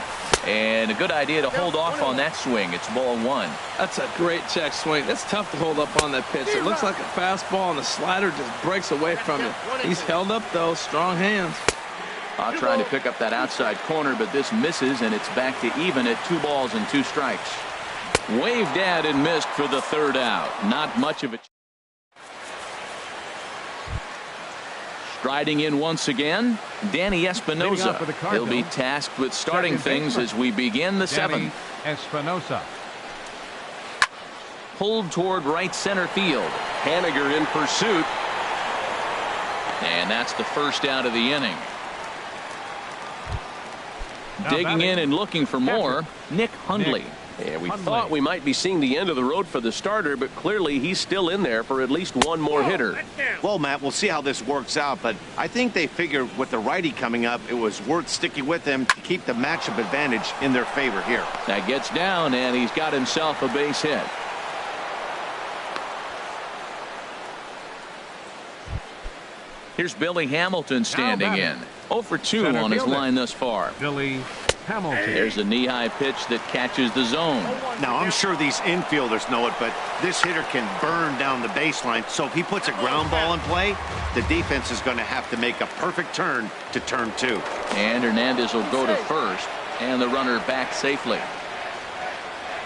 And a good idea to hold off on that swing. It's ball 1. That's a great check swing. It's tough to hold up on that pitch. It looks like a fastball, and the slider just breaks away from it. He's held up, though. Strong hands. Trying to pick up that outside corner, but this misses, and it's back to even at 2 balls and 2 strikes. Waved at and missed for the 3rd out. Not much of a. Striding in once again, Danny Espinosa. He'll be tasked with starting things as we begin the 7th. Espinosa. Pulled toward right center field. Haniger in pursuit. And that's the first out of the inning. Digging in and looking for more, Nick Hundley. Yeah, we thought we might be seeing the end of the road for the starter, but clearly he's still in there for at least one more hitter. Well, Matt, we'll see how this works out, but I think they figured with the righty coming up, it was worth sticking with him to keep the matchup advantage in their favor here. That gets down, and he's got himself a base hit. Here's Billy Hamilton standing in. 0 for 2 Center on his fielder. line thus far. Billy Hamilton. There's a knee-high pitch that catches the zone. Now, I'm sure these infielders know it, but this hitter can burn down the baseline. So if he puts a ground ball in play, the defense is going to have to make a perfect turn to turn 2. And Hernandez will go to first, and the runner back safely.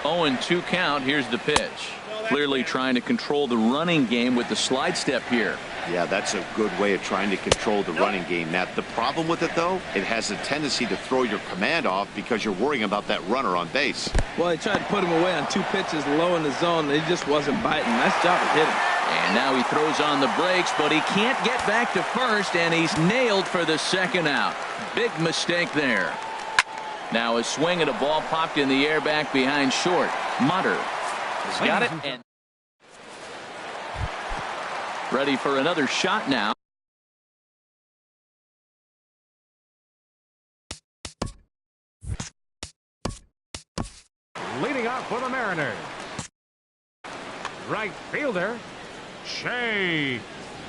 0-2 count. Here's the pitch. Clearly trying to control the running game with the slide step here. Yeah, that's a good way of trying to control the running game. Now, the problem with it, though, it has a tendency to throw your command off because you're worrying about that runner on base. Well, he tried to put him away on 2 pitches low in the zone, and he just wasn't biting. Nice job of hitting. And now he throws on the brakes, but he can't get back to first, and he's nailed for the second out. Big mistake there. Now a swing and a ball popped in the air back behind short. Mutter has got it and ready for another shot now. Leading off for the Mariners. Right fielder, Shea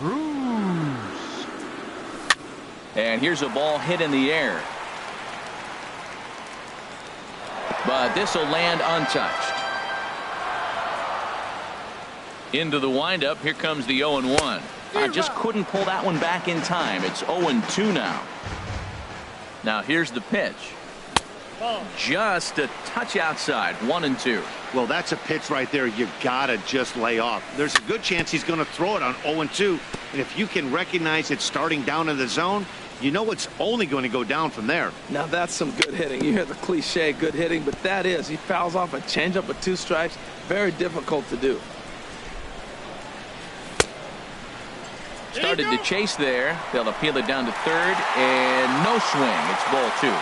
Bruce. And here's a ball hit in the air. But this will land untouched. Into the windup. Here comes the 0-1. I just couldn't pull that one back in time. It's 0-2 now. Now here's the pitch. Just a touch outside. 1-2. Well, that's a pitch right there you gotta just lay off. There's a good chance he's going to throw it on 0-2. And if you can recognize it starting down in the zone, you know it's only going to go down from there. Now that's some good hitting. You hear the cliche good hitting, but that is. He fouls off a changeup with 2 strikes. Very difficult to do. Started to chase there. They'll appeal it down to third, and no swing. It's ball 2.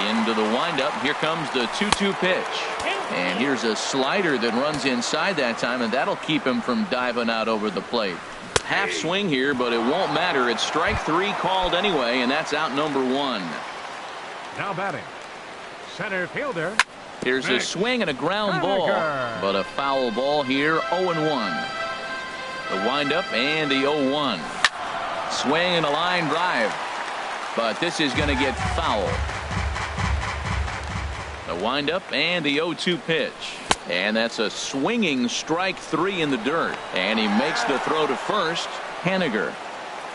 Into the windup. Here comes the 2-2 pitch. And here's a slider that runs inside that time, and that'll keep him from diving out over the plate. Half swing here, but it won't matter. It's strike 3 called anyway, and that's out number 1. Now batting, center fielder. Here's a swing and a ground ball, but a foul ball here. 0-1. The windup and the 0-1. Swing and a line drive, but this is going to get foul. The windup and the 0-2 pitch. And that's a swinging strike 3 in the dirt. And he makes the throw to first. Haniger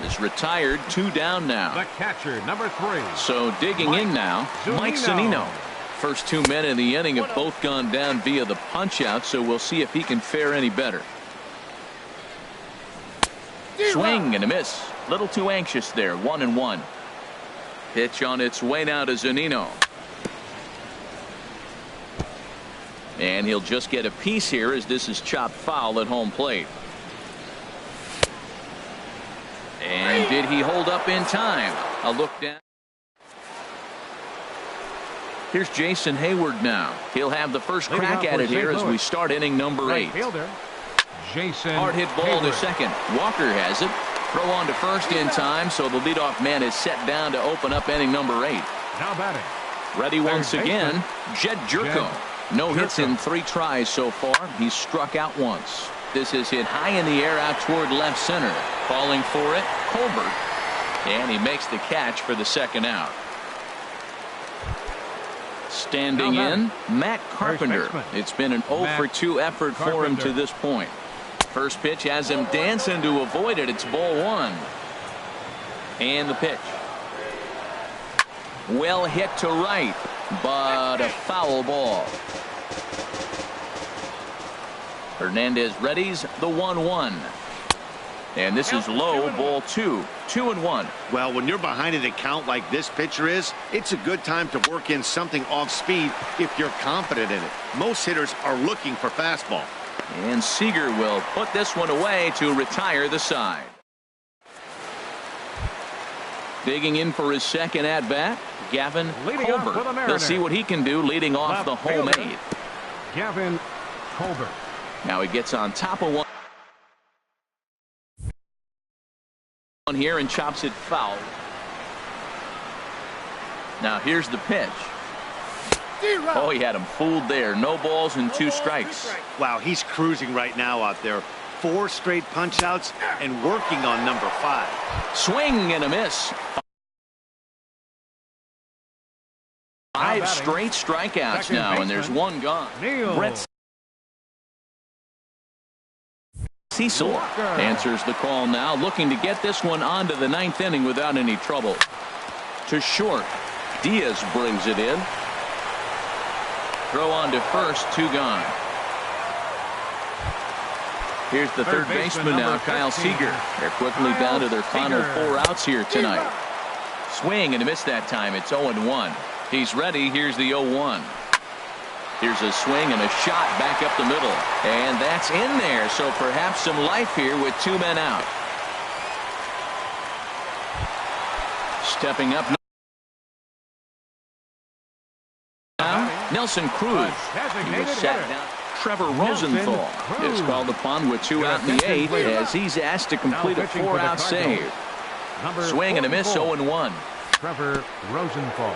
is retired. 2 down now. The catcher, number 3. So digging in now, Mike Zunino. First 2 men in the inning have both gone down via the punch out, so we'll see if he can fare any better. Swing and a miss. Little too anxious there. 1-1. Pitch on its way now to Zunino. And he'll just get a piece here as this is chopped foul at home plate. And did he hold up in time? A look down. Here's Jason Hayward now. He'll have the first crack at it here as we start inning number 8. Fielder, Jason Hard hit ball Hayward. to second. Walker has it. Throw on to first in time, so the leadoff man is set down to open up inning number 8. Now batting, Ready once again, Jed Jerko. No hits in 3 tries so far. He's struck out once. This is hit high in the air out toward left center. Falling for it, Colbert. And he makes the catch for the second out. Standing in, Matt Carpenter. It's been an 0 for 2 effort for him to this point. First pitch has him dancing to avoid it. It's ball 1. And the pitch. Well hit to right, but a foul ball. Hernandez readies the 1-1. And this is low, ball 2. 2-1. Well, when you're behind an account like this pitcher is, it's a good time to work in something off speed if you're confident in it. Most hitters are looking for fastball. And Seager will put this one away to retire the side. Digging in for his second at bat, Gavin Colbert. We'll see what he can do leading off the home 8. Gavin Colbert. Now he gets on top of one here and chops it foul. Now here's the pitch. Oh, he had him fooled there. No balls and 2 strikes. Wow, he's cruising right now out there. 4 straight punch-outs and working on number 5. Swing and a miss. 5 straight strikeouts now, and there's 1 gone. Brett Cecil answers the call now, looking to get this one onto the 9th inning without any trouble. To short. Diaz brings it in. Throw on to first, 2 gone. Here's the third baseman now, Kyle Seager. They're quickly down to their final 4 outs here tonight. Swing and a miss that time. It's 0-1. He's ready. Here's the 0-1. Here's a swing and a shot back up the middle. And that's in there. So perhaps some life here with 2 men out. Stepping up now, Nelson Cruz. He was sat down. Trevor Rosenthal is called upon with 2 out in the 8th as he's asked to complete a 4-out save. Swing and a miss, 0-1. Trevor Rosenthal.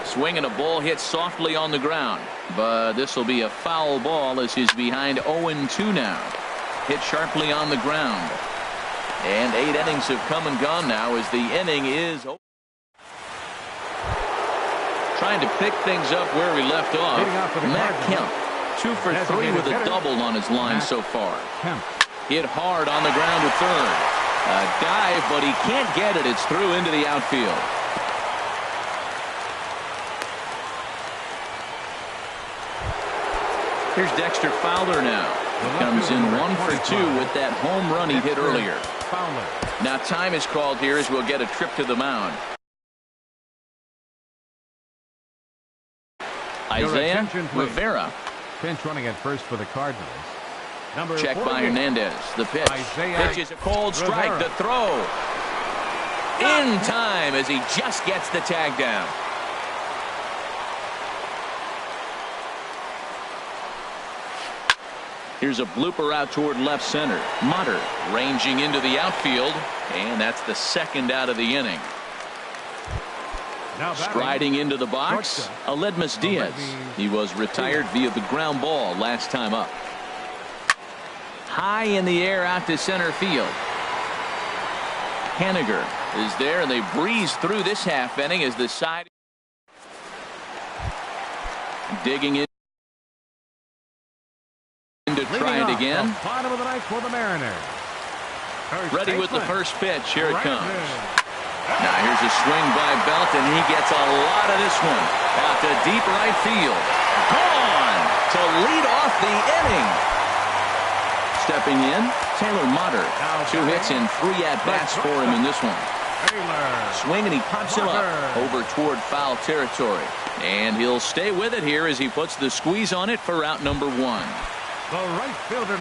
Swing and a ball hit softly on the ground, but this will be a foul ball as he's behind 0-2 now. Hit sharply on the ground. And 8 innings have come and gone now as the inning is over. Trying to pick things up where we left off. Matt Kemp, 2 for 3 with a double on his line so far. Hit hard on the ground to third. A dive, but he can't get it. It's through into the outfield. Here's Dexter Fowler now. Comes in 1 for 2 with that home run he hit earlier. Now time is called here as we'll get a trip to the mound. Isaiah Rivera. Pinch running at first for the Cardinals. Check by Hernandez. The pitch. Pitch is a cold strike. The throw. In time as he just gets the tag down. Here's a blooper out toward left center. Mutter ranging into the outfield, and that's the 2nd out of the inning. Striding into the box, Aledmus Diaz. He was retired via the ground ball last time up. High in the air out to center field. Haniger is there, and they breeze through this half inning as the side digging in. To try it again. Bottom of the 9th for the Mariners. Ready with the first pitch. Here it comes. Now here's a swing by Belt, and he gets a lot of this one out to deep right field. Gone to lead off the inning. Stepping in, Taylor Motter. 2 hits and 3 at-bats for him in this one. Swing, and he pops him up over toward foul territory. And he'll stay with it here as he puts the squeeze on it for out number 1. The right fielder.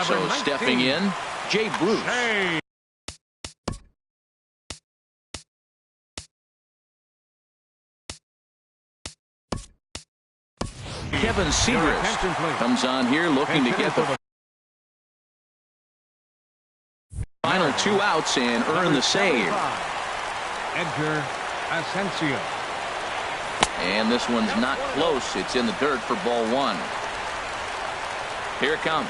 So stepping in, Jay Bruce. Kevin Segrist comes on here looking to get the final 2 outs and earn the save. Edgar Asensio. And this one's not close. It's in the dirt for ball 1. Here it comes.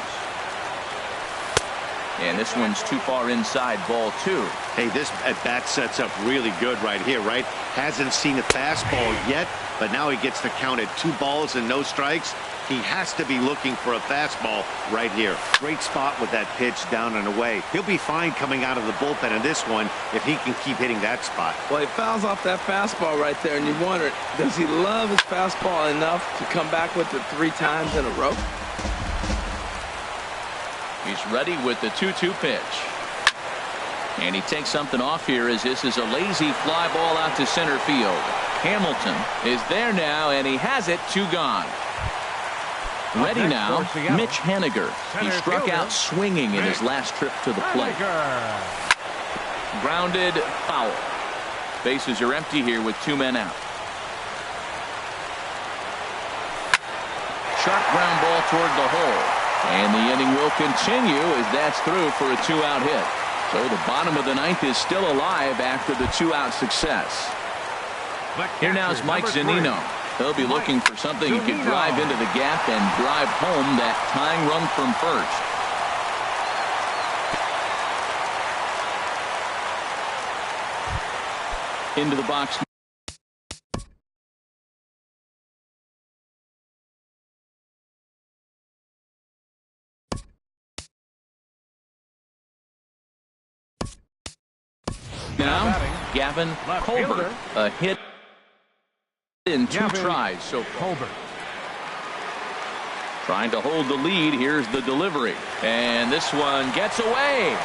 And this one's too far inside, ball 2. Hey, this at-bat sets up really good right here, right? Hasn't seen a fastball yet, but now he gets the count at 2 balls and no strikes. He has to be looking for a fastball right here. Great spot with that pitch down and away. He'll be fine coming out of the bullpen in this one if he can keep hitting that spot. Well, he fouls off that fastball right there, and you wonder, does he love his fastball enough to come back with it 3 times in a row? He's ready with the 2-2 pitch. And he takes something off here as this is a lazy fly ball out to center field. Hamilton is there now, and he has it. 2 gone. Ready now, Mitch Haniger. He struck out swinging in his last trip to the plate. Grounded foul. Bases are empty here with 2 men out. Sharp ground ball toward the hole. And the inning will continue as that's through for a 2-out hit. So the bottom of the 9th is still alive after the 2-out success. Here now is Mike Zunino. He'll be looking for something he could drive into the gap and drive home that tying run from first. Into the box. Now, Gavin Colbert, a hit in two tries. So Colbert trying to hold the lead. Here's the delivery. And this one gets away.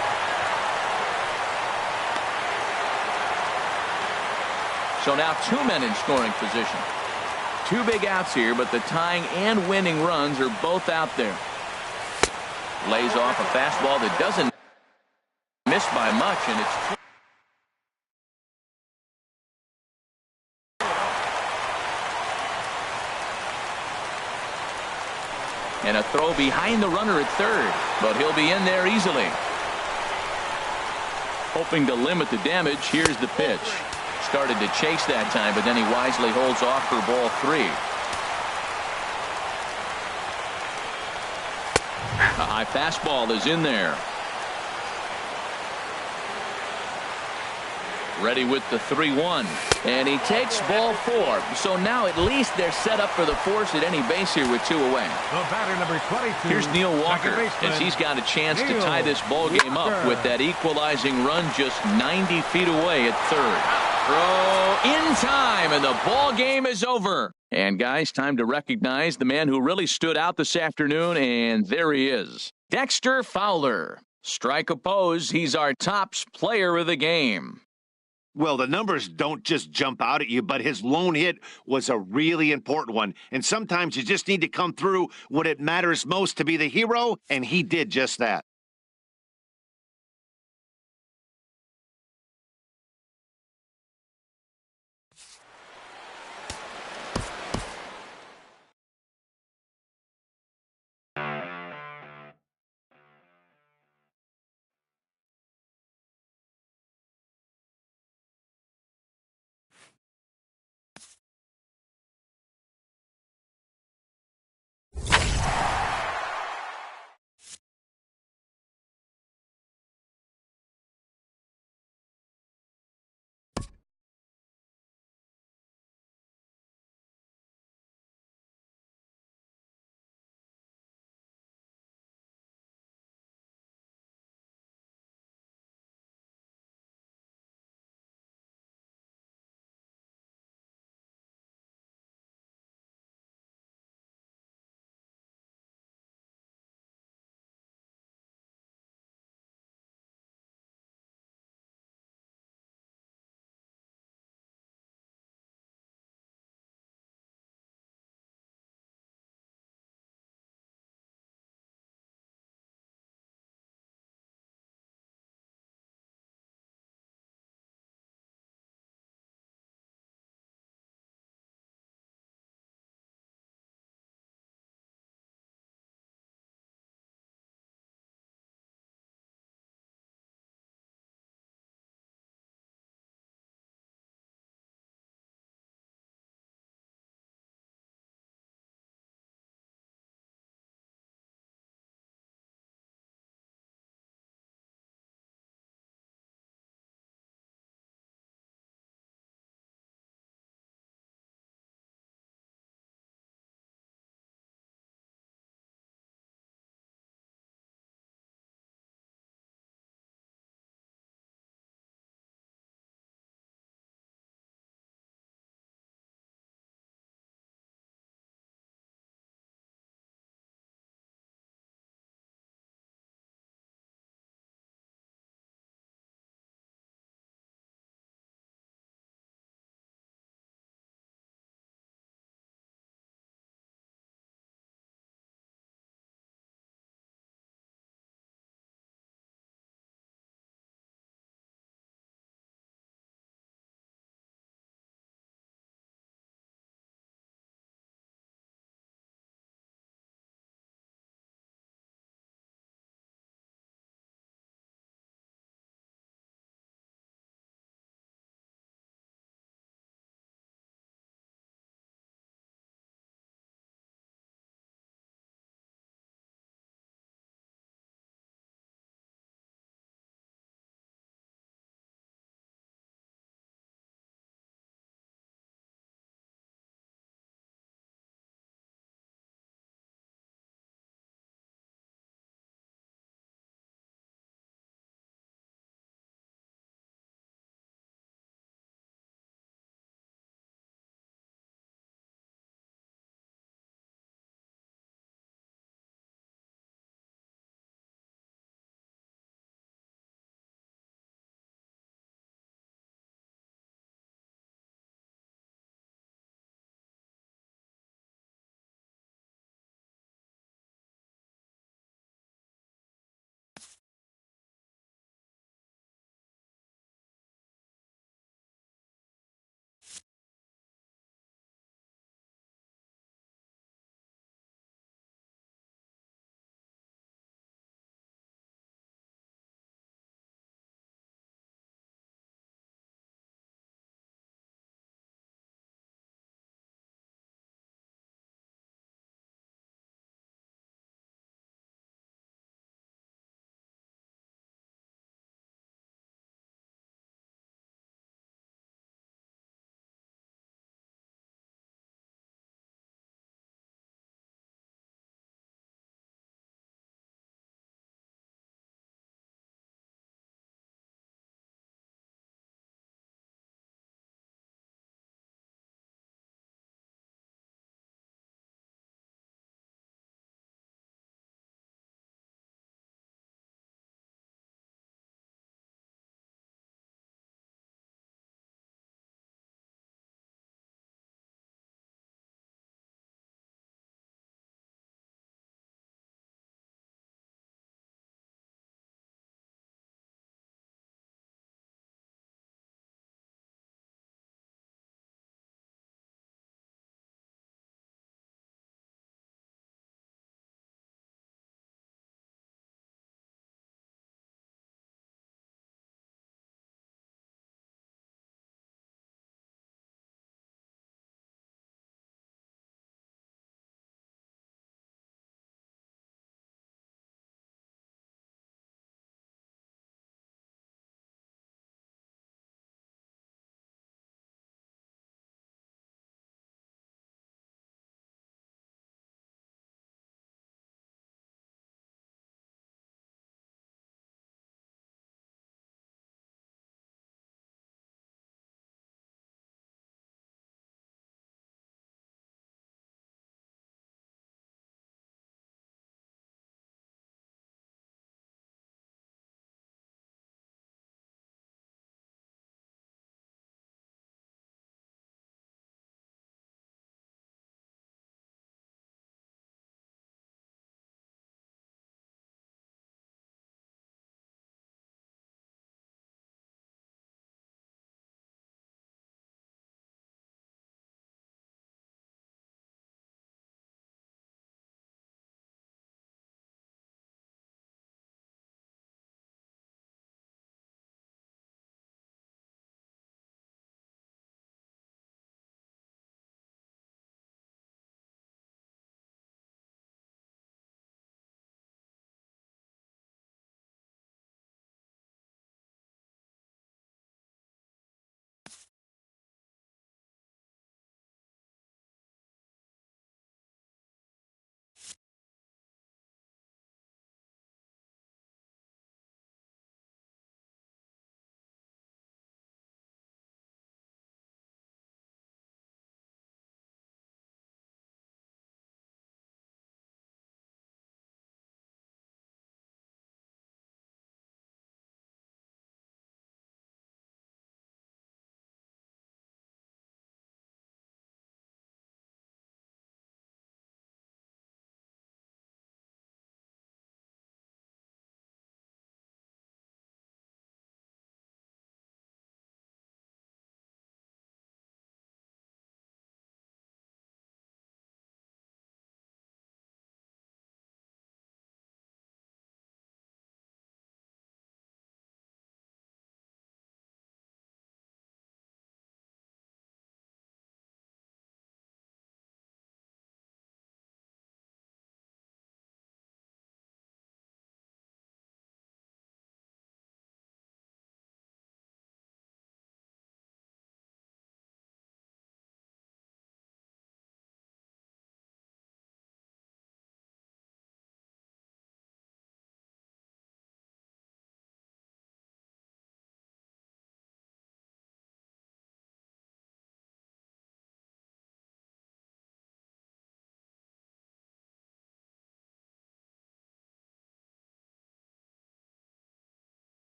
So now two men in scoring position. Two big outs here, but the tying and winning runs are both out there. Lays off a fastball that doesn't miss by much, and it's and a throw behind the runner at third, but he'll be in there easily. Hoping to limit the damage, here's the pitch. Started to chase that time, but then he wisely holds off for ball 3. A high fastball is in there. Ready with the 3-1. And he takes ball 4. So now at least they're set up for the force at any base here with 2 away. The batter, number 22. Here's Neil Walker, as he's got a chance to tie this ball game up with that equalizing run just 90 feet away at third. Throw in time, and the ball game is over. And guys, time to recognize the man who really stood out this afternoon, and there he is. Dexter Fowler. Strike opposed. He's our tops player of the game. Well, the numbers don't just jump out at you, but his lone hit was a really important one. And sometimes you just need to come through when it matters most to be the hero, and he did just that.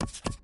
You